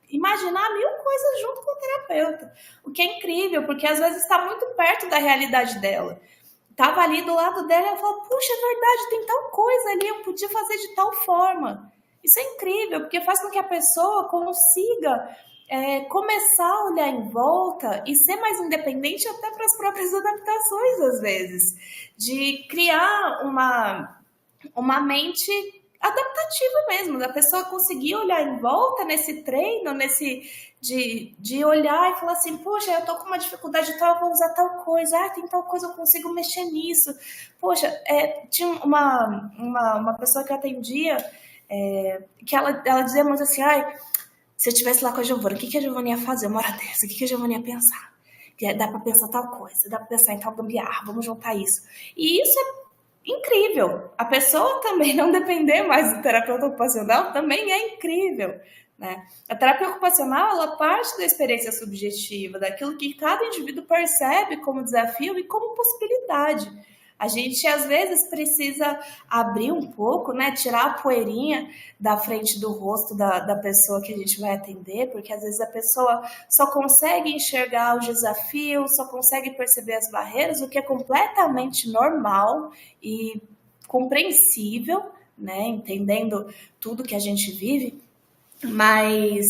imaginar 1000 coisas junto com o terapeuta. O que é incrível, porque às vezes está muito perto da realidade dela. Estava ali do lado dela e ela falou, puxa, é verdade, tem tal coisa ali, eu podia fazer de tal forma. Isso é incrível, porque faz com que a pessoa consiga começar a olhar em volta e ser mais independente até para as próprias adaptações, às vezes. De criar uma mente adaptativa mesmo, da pessoa conseguir olhar em volta nesse treino, de olhar e falar assim, poxa, eu tô com uma dificuldade tal, eu vou usar tal coisa, tem tal coisa, eu consigo mexer nisso. Poxa, tinha uma pessoa que eu atendia, que ela dizia muito assim, se eu estivesse lá com a Giovana, o que a Giovana ia fazer uma hora dessa? O que a Giovana ia pensar? Dá pra pensar tal coisa, dá pra pensar em tal gambiarra, vamos juntar isso. E isso é incrível. A pessoa também não depender mais do terapeuta ocupacional também é incrível, né? A terapia ocupacional, ela parte da experiência subjetiva, daquilo que cada indivíduo percebe como desafio e como possibilidade. A gente, às vezes, precisa abrir um pouco, né? Tirar a poeirinha da frente do rosto da pessoa que a gente vai atender, porque, às vezes, a pessoa só consegue enxergar os desafios, só consegue perceber as barreiras, o que é completamente normal e compreensível, né? Entendendo tudo que a gente vive, mas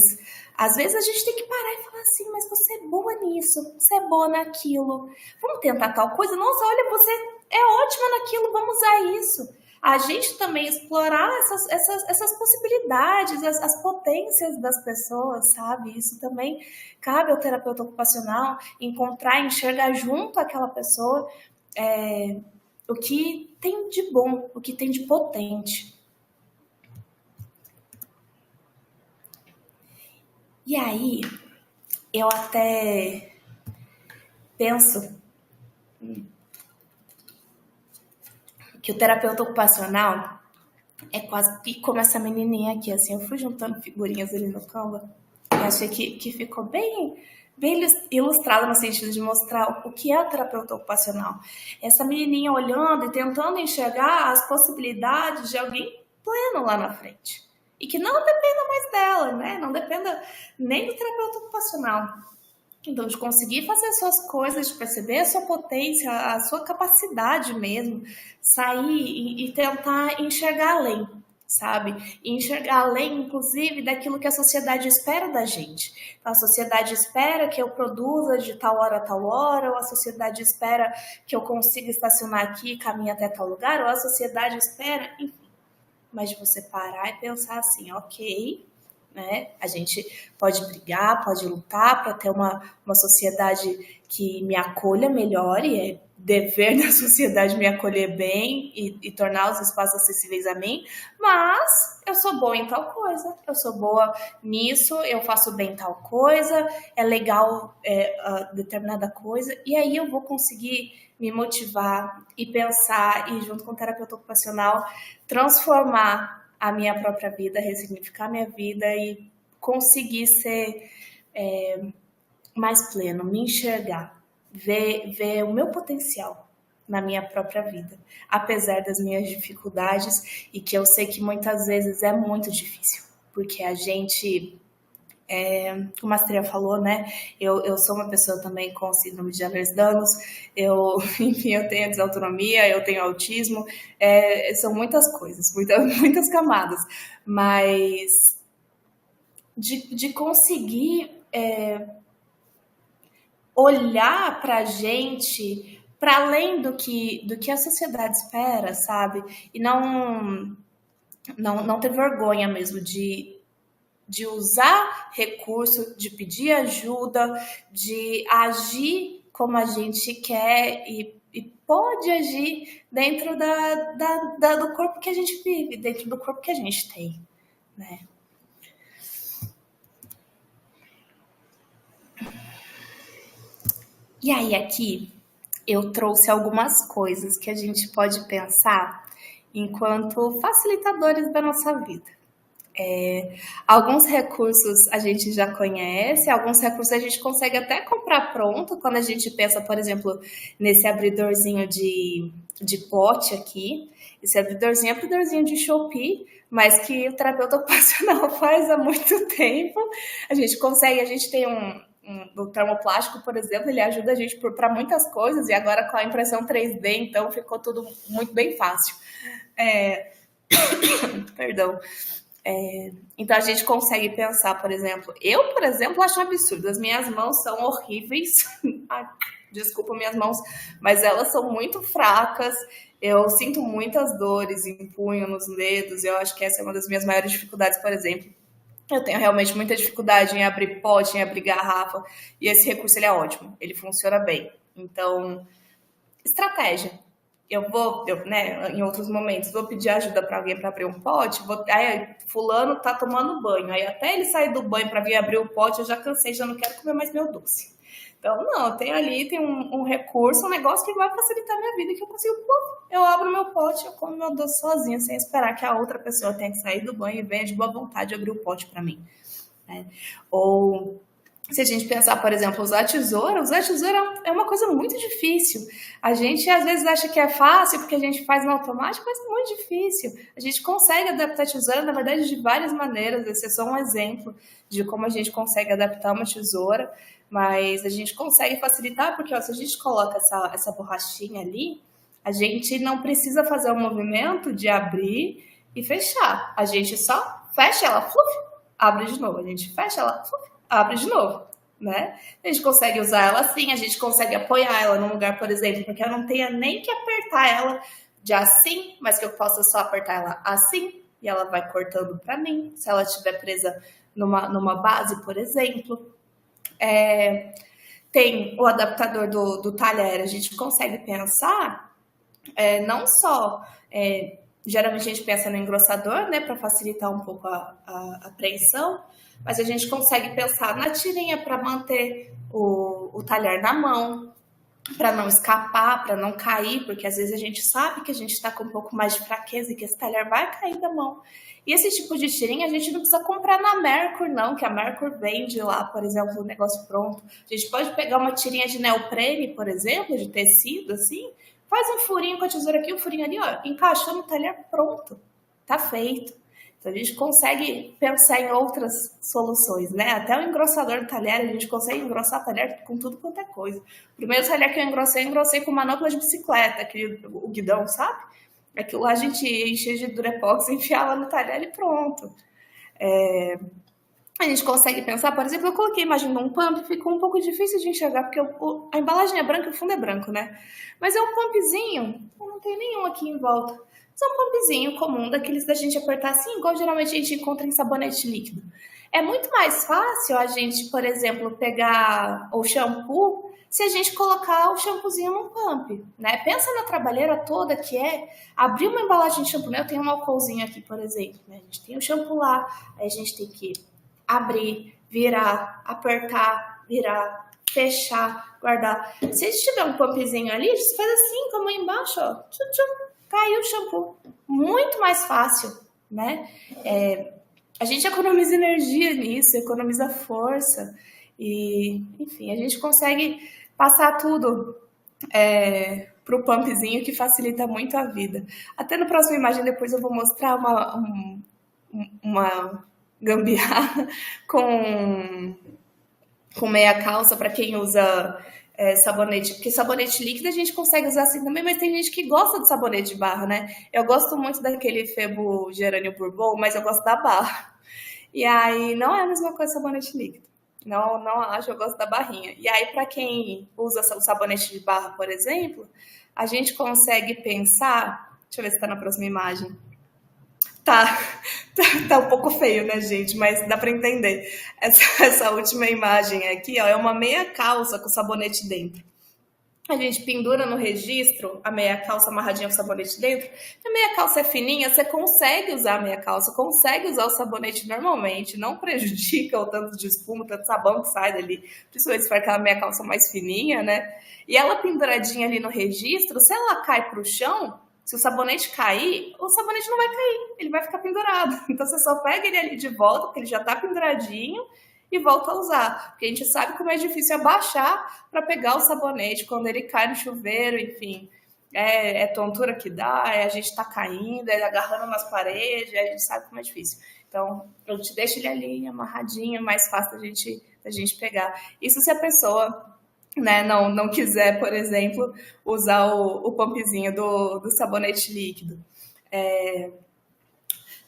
às vezes a gente tem que parar e falar assim, mas você é boa nisso, você é boa naquilo, vamos tentar tal coisa, nossa, olha, você é ótima naquilo, vamos usar isso. A gente também explorar essas possibilidades, as potências das pessoas, sabe? Isso também cabe ao terapeuta ocupacional, encontrar, enxergar junto àquela pessoa o que tem de bom, o que tem de potente. E aí, eu até penso que o terapeuta ocupacional é quase como essa menininha aqui, assim, eu fui juntando figurinhas ali no Canva e achei que ficou bem ilustrado no sentido de mostrar o que é o terapeuta ocupacional. Essa menininha olhando e tentando enxergar as possibilidades de alguém pleno lá na frente. E que não dependa mais dela, né? Não dependa nem do terapeuta ocupacional. Então, de conseguir fazer as suas coisas, de perceber a sua potência, a sua capacidade mesmo, sair e tentar enxergar além, sabe? E enxergar além, inclusive, daquilo que a sociedade espera da gente. Então, a sociedade espera que eu produza de tal hora a tal hora, ou a sociedade espera que eu consiga estacionar aqui e caminhar até tal lugar, ou a sociedade espera, enfim. Mas de você parar e pensar assim, ok, né? A gente pode brigar, pode lutar para ter uma sociedade que me acolha melhor, e é dever da sociedade me acolher bem e tornar os espaços acessíveis a mim, mas eu sou boa em tal coisa, eu sou boa nisso, eu faço bem tal coisa, é legal determinada coisa, e aí eu vou conseguir me motivar e pensar, e junto com o terapeuta ocupacional, transformar a minha própria vida, ressignificar a minha vida e conseguir ser mais pleno, me enxergar, ver o meu potencial na minha própria vida, apesar das minhas dificuldades, e que eu sei que muitas vezes é muito difícil, porque a gente, como a Astria falou, né, eu sou uma pessoa também com síndrome de Ehlers-Danlos, enfim, eu tenho desautonomia, eu tenho autismo, são muitas coisas, muitas camadas, mas de conseguir olhar para a gente para além do que a sociedade espera, sabe? E não ter vergonha mesmo de usar recurso, de pedir ajuda, de agir como a gente quer e pode agir dentro do corpo que a gente vive, dentro do corpo que a gente tem, né? E aí aqui eu trouxe algumas coisas que a gente pode pensar enquanto facilitadores da nossa vida. Alguns recursos a gente já conhece, alguns recursos a gente consegue até comprar pronto, quando a gente pensa, por exemplo, nesse abridorzinho de pote aqui. Esse abridorzinho é abridorzinho de Shopee, mas que o terapeuta ocupacional faz há muito tempo. A gente tem do termoplástico, por exemplo, ele ajuda a gente para muitas coisas, e agora com a impressão 3D, então ficou tudo muito bem fácil. Perdão. Então a gente consegue pensar, por exemplo, eu, por exemplo, acho um absurdo, as minhas mãos são horríveis, ai, desculpa minhas mãos, mas elas são muito fracas, eu sinto muitas dores em punho, nos dedos, eu acho que essa é uma das minhas maiores dificuldades, por exemplo. Eu tenho realmente muita dificuldade em abrir pote, em abrir garrafa, e esse recurso ele é ótimo, ele funciona bem. Então, estratégia. Né, em outros momentos, vou pedir ajuda para alguém para abrir um pote, aí fulano tá tomando banho, aí até ele sair do banho para vir abrir o pote, eu já cansei, já não quero comer mais meu doce. Então, não, tem um recurso, um negócio que vai facilitar a minha vida, que eu consigo, eu abro meu pote, eu como meu doce sozinho, sem esperar que a outra pessoa tenha que sair do banho e venha de boa vontade abrir o pote para mim. Né? Ou se a gente pensar, por exemplo, usar tesoura é uma coisa muito difícil. A gente às vezes acha que é fácil porque a gente faz no automático, mas é muito difícil. A gente consegue adaptar a tesoura, na verdade, de várias maneiras. Esse é só um exemplo de como a gente consegue adaptar uma tesoura, mas a gente consegue facilitar porque, se a gente coloca essa borrachinha ali, a gente não precisa fazer o movimento de abrir e fechar. A gente só fecha ela, abre de novo. A gente fecha ela, abre de novo, né? A gente consegue usar ela assim, a gente consegue apoiar ela num lugar, por exemplo, porque eu não tenha nem que apertar ela de assim, mas que eu possa só apertar ela assim, e ela vai cortando para mim, se ela estiver presa numa base, por exemplo. Tem o adaptador do talher, a gente consegue pensar não só... geralmente a gente pensa no engrossador, né, para facilitar um pouco a apreensão, mas a gente consegue pensar na tirinha para manter o talher na mão, para não escapar, para não cair, porque às vezes a gente sabe que a gente está com um pouco mais de fraqueza e que esse talher vai cair da mão. E esse tipo de tirinha a gente não precisa comprar na Merkur, não, que a Merkur vende lá, por exemplo, o negócio pronto. A gente pode pegar uma tirinha de neoprene, por exemplo, de tecido, assim, faz um furinho com a tesoura aqui, um furinho ali, ó, encaixou no talher, pronto, tá feito. Então a gente consegue pensar em outras soluções, né? Até o engrossador do talher, a gente consegue engrossar talher com tudo quanto é coisa. O primeiro talher que eu engrossei com manopla de bicicleta, o guidão, sabe? Aquilo lá a gente enchia de durepox, enfiava no talher e pronto. A gente consegue pensar, por exemplo, eu coloquei a imagem de um pump, ficou um pouco difícil de enxergar, porque a embalagem é branca e o fundo é branco, né? Mas é um pumpzinho, não tem nenhum aqui em volta. Mas é um pumpzinho comum, daqueles da gente apertar assim, igual geralmente a gente encontra em sabonete líquido. É muito mais fácil a gente, por exemplo, pegar o shampoo se a gente colocar o shampoozinho no pump, né? Pensa na trabalheira toda que é abrir uma embalagem de shampoo, né? Eu tenho um álcoolzinho aqui, por exemplo, né? A gente tem o shampoo lá, aí a gente tem que abrir, virar, apertar, virar, fechar, guardar. Se tiver um pumpzinho ali, você faz assim, como aí embaixo, ó, tchum, tchum, caiu o shampoo. Muito mais fácil, né? A gente economiza energia nisso, economiza força e, enfim, a gente consegue passar tudo para o pumpzinho que facilita muito a vida. Até na próxima imagem depois eu vou mostrar uma gambiarra com meia calça para quem usa sabonete, porque sabonete líquido a gente consegue usar assim também, mas tem gente que gosta de sabonete de barra, né? Eu gosto muito daquele Febo Gerânio Bourbon, mas eu gosto da barra. E aí não é a mesma coisa sabonete líquido. Não acho, eu gosto da barrinha. E aí, para quem usa o sabonete de barra, por exemplo, a gente consegue pensar. Deixa eu ver se está na próxima imagem. Tá um pouco feio, né, gente? Mas dá para entender. Essa última imagem aqui, ó, é uma meia calça com sabonete dentro. A gente pendura no registro a meia calça amarradinha com sabonete dentro. A meia calça é fininha, você consegue usar a meia calça, consegue usar o sabonete normalmente, não prejudica o tanto de espuma, o tanto de sabão que sai dali, principalmente se for aquela meia calça mais fininha, né? E ela penduradinha ali no registro, se ela cai pro chão, se o sabonete cair, o sabonete não vai cair, ele vai ficar pendurado. Então você só pega ele ali de volta, porque ele já tá penduradinho, e volta a usar. Porque a gente sabe como é difícil abaixar para pegar o sabonete quando ele cai no chuveiro, enfim. É tontura que dá, a gente tá caindo, agarrando nas paredes, a gente sabe como é difícil. Então, a gente deixa ele ali, amarradinho, mais fácil da gente pegar. Isso se a pessoa, né, não quiser, por exemplo, usar o pumpzinho do sabonete líquido.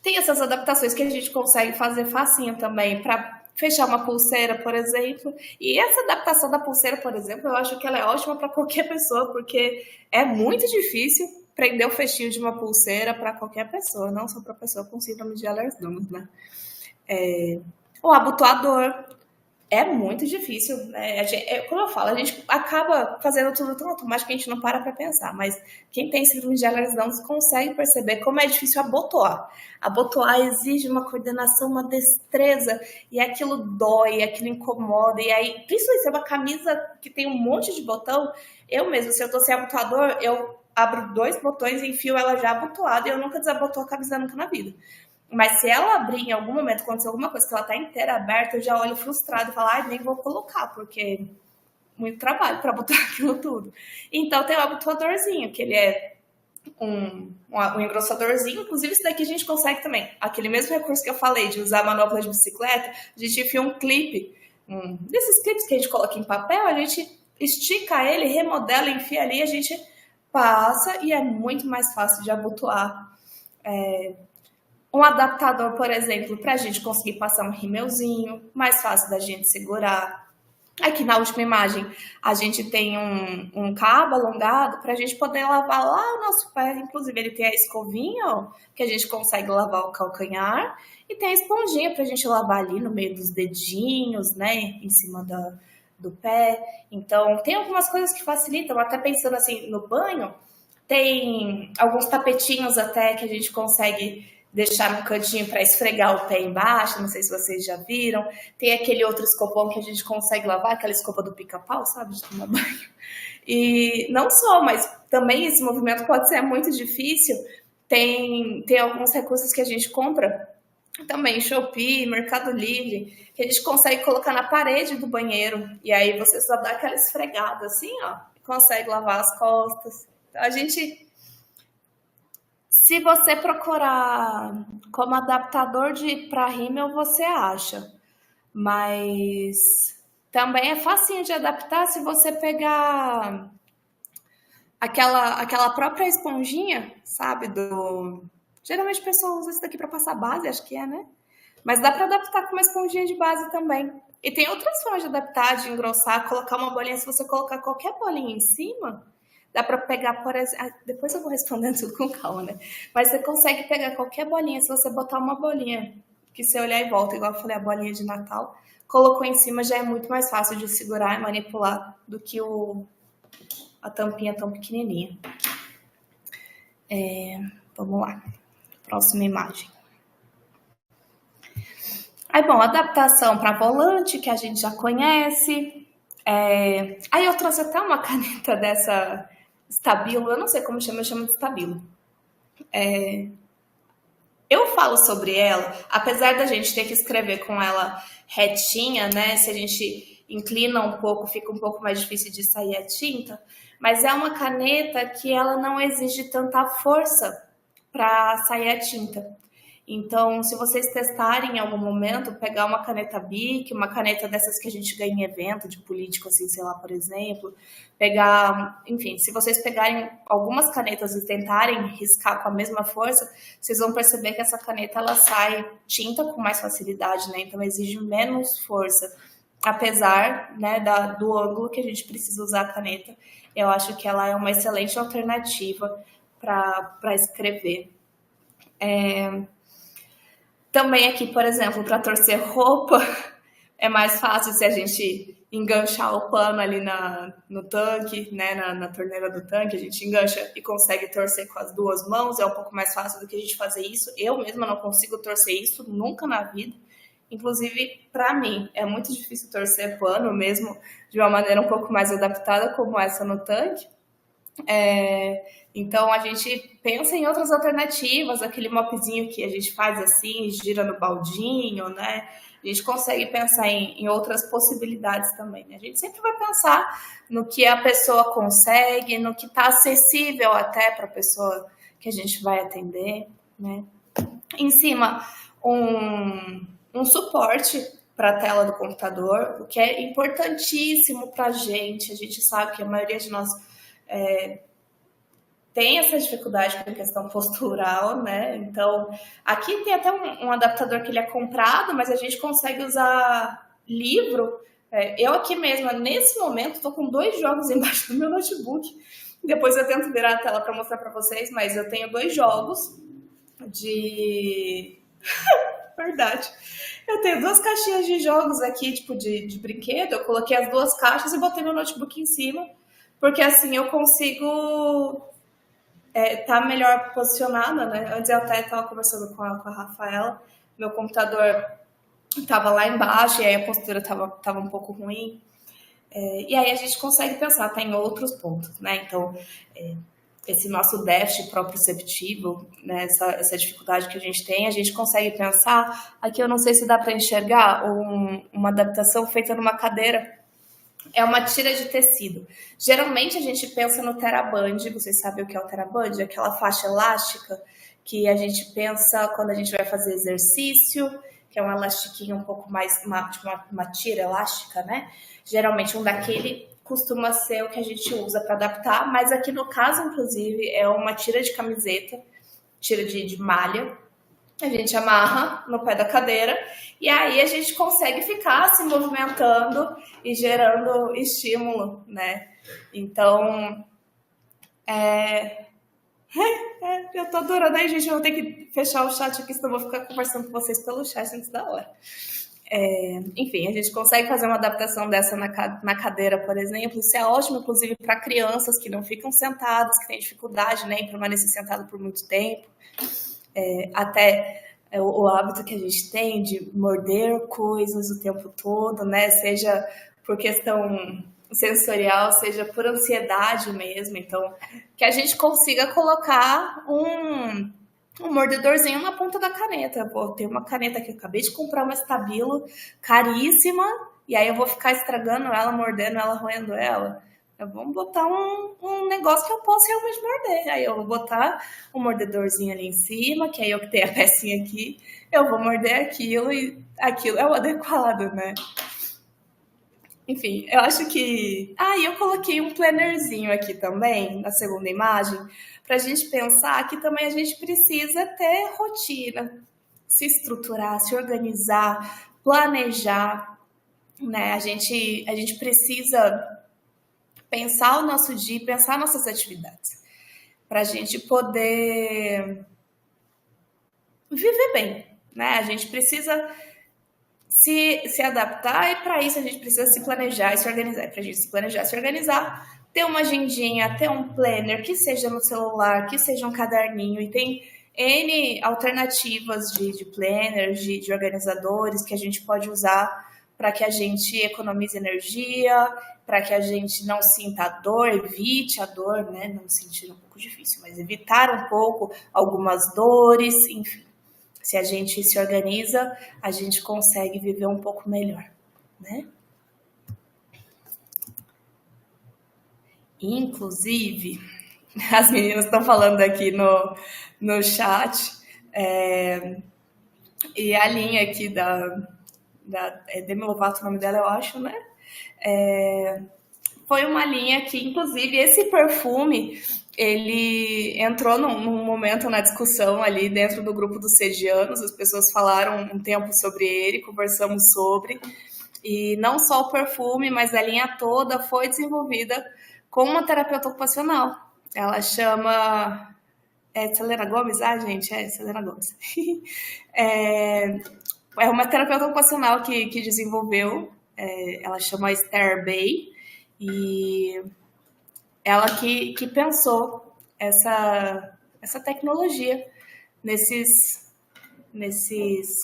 Tem essas adaptações que a gente consegue fazer facinho também para fechar uma pulseira, por exemplo. E essa adaptação da pulseira, por exemplo, eu acho que ela é ótima para qualquer pessoa, porque é muito difícil prender o fechinho de uma pulseira para qualquer pessoa, não só para pessoa com síndrome de Ehlers-Danlos, né? O abotoador é muito difícil, né? Como eu falo, a gente acaba fazendo tudo tão automático que a gente não para pensar, mas quem tem síndrome de Ehlers-Danlos consegue perceber como é difícil abotoar. Abotoar exige uma coordenação, uma destreza, e aquilo dói, aquilo incomoda, e aí, principalmente se é uma camisa que tem um monte de botão, eu mesmo, se eu tô sem abotoador, eu abro 2 botões e enfio ela já abotoada, e eu nunca desabotou a camisa nunca na vida. Mas se ela abrir em algum momento, acontecer alguma coisa que ela tá inteira aberta, eu já olho frustrada e falo, nem vou colocar, porque muito trabalho para botar aquilo tudo. Então tem o abotoadorzinho, que ele é um engrossadorzinho. Inclusive, isso daqui a gente consegue também. Aquele mesmo recurso que eu falei de usar a manopla de bicicleta, a gente enfia um clipe, desses clipes que a gente coloca em papel, a gente estica ele, remodela, enfia ali, a gente passa e é muito mais fácil de abotoar. Um adaptador, por exemplo, para a gente conseguir passar um rímelzinho, mais fácil da gente segurar. Aqui na última imagem, a gente tem um cabo alongado para a gente poder lavar lá o nosso pé. Inclusive, ele tem a escovinha, ó, que a gente consegue lavar o calcanhar. E tem a esponjinha para a gente lavar ali no meio dos dedinhos, né, em cima do pé. Então, tem algumas coisas que facilitam. Até pensando assim, no banho, tem alguns tapetinhos até que a gente consegue deixar no cantinho para esfregar o pé embaixo, não sei se vocês já viram. Tem aquele outro escovão que a gente consegue lavar, aquela escova do pica-pau, sabe, de tomar banho. E não só, mas também esse movimento pode ser muito difícil. Tem alguns recursos que a gente compra, também Shopee, Mercado Livre, que a gente consegue colocar na parede do banheiro, e aí você só dá aquela esfregada assim, ó, e consegue lavar as costas. Então a gente... Se você procurar como adaptador para rímel, você acha. Mas também é facinho de adaptar se você pegar aquela própria esponjinha, sabe? Geralmente a pessoa usa isso daqui para passar base, acho que é, né? Mas dá para adaptar com uma esponjinha de base também. E tem outras formas de adaptar, de engrossar, colocar uma bolinha. Se você colocar qualquer bolinha em cima... Dá para pegar, por exemplo... Depois eu vou respondendo tudo com calma, né? Mas você consegue pegar qualquer bolinha. Se você botar uma bolinha que se olhar em volta, igual eu falei, a bolinha de Natal, colocou em cima já é muito mais fácil de segurar e manipular do que a tampinha tão pequenininha. Vamos lá, próxima imagem. Aí, bom, adaptação para volante, que a gente já conhece. Aí eu trouxe até uma caneta dessa Stabilo, eu não sei como chama, eu chamo de Stabilo. Eu falo sobre ela, apesar da gente ter que escrever com ela retinha, né? Se a gente inclina um pouco, fica um pouco mais difícil de sair a tinta, mas é uma caneta que ela não exige tanta força para sair a tinta. Então, se vocês testarem em algum momento, pegar uma caneta Bic, uma caneta dessas que a gente ganha em evento de político, assim, sei lá, por exemplo, pegar, enfim, se vocês pegarem algumas canetas e tentarem riscar com a mesma força, vocês vão perceber que essa caneta, ela sai tinta com mais facilidade, né? Então, exige menos força, apesar, né, do ângulo que a gente precisa usar a caneta. Eu acho que ela é uma excelente alternativa para escrever. Também aqui, por exemplo, para torcer roupa, é mais fácil se a gente enganchar o pano ali no tanque, né, na torneira do tanque, a gente engancha e consegue torcer com as duas mãos, é um pouco mais fácil do que a gente fazer isso. Eu mesma não consigo torcer isso nunca na vida. Inclusive, para mim, é muito difícil torcer pano, mesmo de uma maneira um pouco mais adaptada como essa no tanque. Então a gente pensa em outras alternativas, aquele mopzinho que a gente faz assim, gira no baldinho, né? A gente consegue pensar em outras possibilidades também, né? A gente sempre vai pensar no que a pessoa consegue, no que está acessível até para a pessoa que a gente vai atender, né? Em cima, um suporte para a tela do computador, o que é importantíssimo para a gente. A gente sabe que a maioria de nós tem essa dificuldade com a questão postural, né? Então, aqui tem até um adaptador que ele é comprado, mas a gente consegue usar livro. Eu aqui mesma, nesse momento, estou com 2 jogos embaixo do meu notebook. Depois eu tento virar a tela para mostrar para vocês, mas eu tenho 2 jogos de... Verdade. Eu tenho 2 caixinhas de jogos aqui, tipo de brinquedo. Eu coloquei as 2 caixas e botei meu notebook em cima, porque assim eu consigo tá melhor posicionada, né? Antes eu até estava conversando com a Rafaela, meu computador estava lá embaixo e aí a postura estava um pouco ruim. E aí a gente consegue pensar, tá em outros pontos, né? Então, esse nosso déficit proprioceptivo, né? Essa dificuldade que a gente consegue pensar. Aqui eu não sei se dá para enxergar uma adaptação feita numa cadeira. É uma tira de tecido. Geralmente a gente pensa no TheraBand. Vocês sabem o que é o TheraBand? Aquela faixa elástica que a gente pensa quando a gente vai fazer exercício, que é um elastiquinho um pouco mais, uma tira elástica, né? Geralmente um daquele costuma ser o que a gente usa para adaptar, mas aqui no caso, inclusive, é uma tira de camiseta, tira de malha. A gente amarra no pé da cadeira e aí a gente consegue ficar se movimentando e gerando estímulo, né? Então, eu tô adorando aí, gente. Eu vou ter que fechar o chat aqui, senão eu vou ficar conversando com vocês pelo chat antes da hora. Enfim, a gente consegue fazer uma adaptação dessa na cadeira, por exemplo. Isso é ótimo, inclusive, para crianças que não ficam sentadas, que têm dificuldade, né, em permanecer sentado por muito tempo. Até o hábito que a gente tem de morder coisas o tempo todo, né? Seja por questão sensorial, seja por ansiedade mesmo. Então, que a gente consiga colocar um mordedorzinho na ponta da caneta. Vou ter uma caneta que eu acabei de comprar, uma Stabilo, caríssima, e aí eu vou ficar estragando ela, mordendo ela, roendo ela. Vamos botar um negócio que eu possa realmente morder. Aí eu vou botar um mordedorzinho ali em cima, que aí eu que tenho a pecinha aqui, eu vou morder aquilo e aquilo é o adequado, né? Enfim, eu acho que... e eu coloquei um plannerzinho aqui também, na segunda imagem, para a gente pensar que também a gente precisa ter rotina, se estruturar, se organizar, planejar, né? A gente precisa pensar o nosso dia, pensar nossas atividades, para a gente poder viver bem, né? A gente precisa se adaptar, e para isso a gente precisa se planejar e se organizar. E para a gente se planejar e se organizar, ter uma agendinha, ter um planner, que seja no celular, que seja um caderninho, e tem N alternativas de planners, de organizadores que a gente pode usar para que a gente economize energia, para que a gente não sinta a dor, evite a dor, né? Não sentir, um pouco difícil, mas evitar um pouco algumas dores, enfim. Se a gente se organiza, a gente consegue viver um pouco melhor, né? Inclusive, as meninas estão falando aqui no chat, e a linha aqui é Demi Lovato, o nome dela, eu acho, né? Foi uma linha que, inclusive, esse perfume, ele entrou num momento na discussão ali dentro do grupo dos sedianos, as pessoas falaram um tempo sobre ele, conversamos sobre, e não só o perfume, mas a linha toda foi desenvolvida com uma terapeuta ocupacional. Ela chama... Selena Gomez? Gente, Selena Gomez. É uma terapeuta ocupacional que desenvolveu, ela chama Esther Bay, e ela que pensou essa tecnologia nesses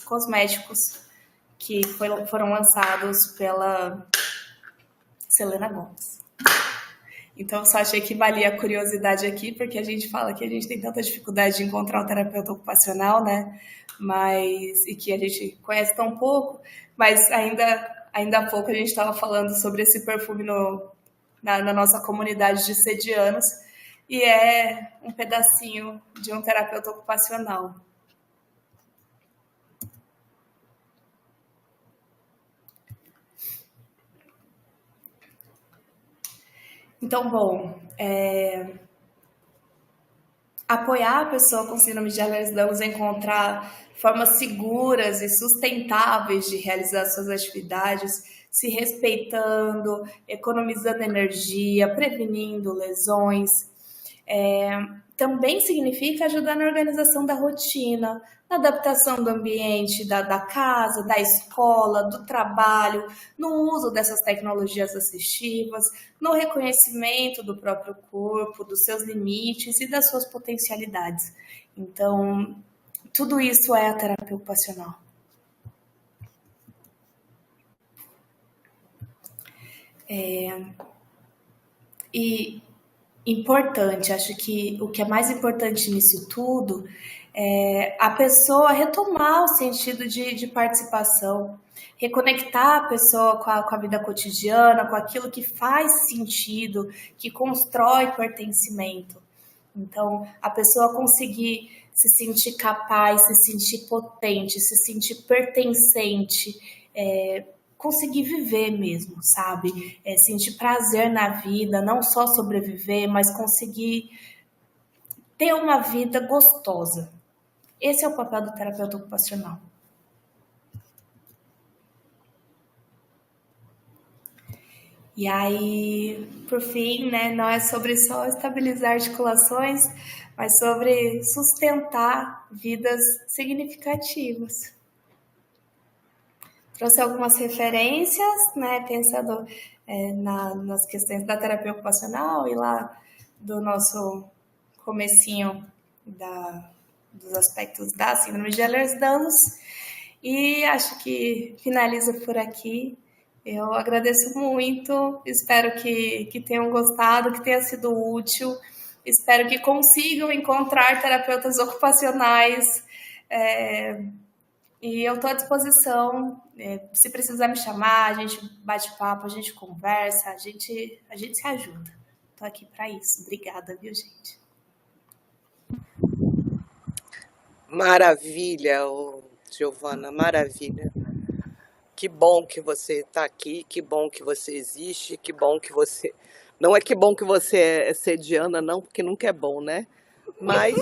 cosméticos que foram lançados pela Selena Gomez. Então, eu só achei que valia a curiosidade aqui, porque a gente fala que a gente tem tanta dificuldade de encontrar um terapeuta ocupacional, né? E que a gente conhece tão pouco, mas ainda há pouco a gente estava falando sobre esse perfume na nossa comunidade de sedianos, e é um pedacinho de um terapeuta ocupacional. Então, bom, apoiar a pessoa com síndrome de Ehlers-Danlos a encontrar formas seguras e sustentáveis de realizar suas atividades, se respeitando, economizando energia, prevenindo lesões. Também significa ajudar na organização da rotina, na adaptação do ambiente, da casa, da escola, do trabalho, no uso dessas tecnologias assistivas, no reconhecimento do próprio corpo, dos seus limites e das suas potencialidades. Então, tudo isso é a terapia ocupacional. E importante, acho que o que é mais importante nisso tudo é a pessoa retomar o sentido de participação, reconectar a pessoa com a vida cotidiana, com aquilo que faz sentido, que constrói pertencimento. Então, a pessoa conseguir se sentir capaz, se sentir potente, se sentir pertencente, conseguir viver mesmo, sabe? Sentir prazer na vida, não só sobreviver, mas conseguir ter uma vida gostosa. Esse é o papel do terapeuta ocupacional. E aí, por fim, né, não é sobre só estabilizar articulações, mas sobre sustentar vidas significativas. Trouxe algumas referências, né, pensando nas questões da terapia ocupacional e lá do nosso comecinho dos aspectos da síndrome de Ehlers-Danlos. E acho que finalizo por aqui. Eu agradeço muito, espero que tenham gostado, que tenha sido útil, espero que consigam encontrar terapeutas ocupacionais, e eu estou à disposição, se precisar me chamar, a gente bate papo, a gente conversa, a gente se ajuda. Estou aqui para isso. Obrigada, viu, gente? Maravilha, Giovana, maravilha. Que bom que você está aqui, que bom que você existe, que bom que você... Não é que bom que você é sediana, não, porque nunca é bom, né? Mas,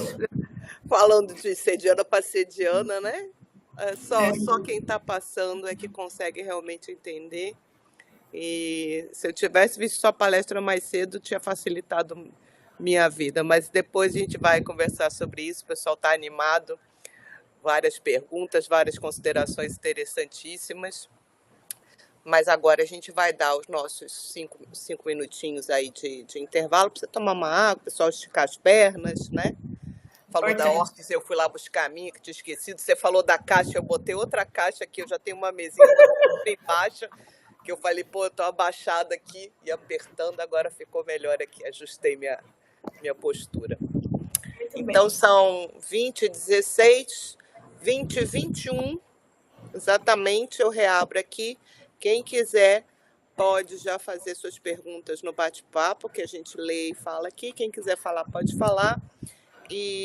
falando de sediana para sediana, né? Só quem está passando é que consegue realmente entender. E se eu tivesse visto sua palestra mais cedo, tinha facilitado minha vida. Mas depois a gente vai conversar sobre isso, o pessoal está animado. várias perguntas, várias considerações interessantíssimas. Mas agora a gente vai dar os nossos 5 minutinhos aí de intervalo para você tomar uma água, o pessoal esticar as pernas, né? Falou da Orquis, eu fui lá buscar a minha, que tinha esquecido. Você falou da caixa, eu botei outra caixa aqui, eu já tenho uma mesinha bem baixa, que eu falei, pô, eu tô abaixada aqui e apertando, agora ficou melhor aqui, ajustei minha postura. Então são 20h16, 20h21, exatamente, eu reabro aqui. Quem quiser pode já fazer suas perguntas no bate-papo, que a gente lê e fala aqui. Quem quiser falar, pode falar. E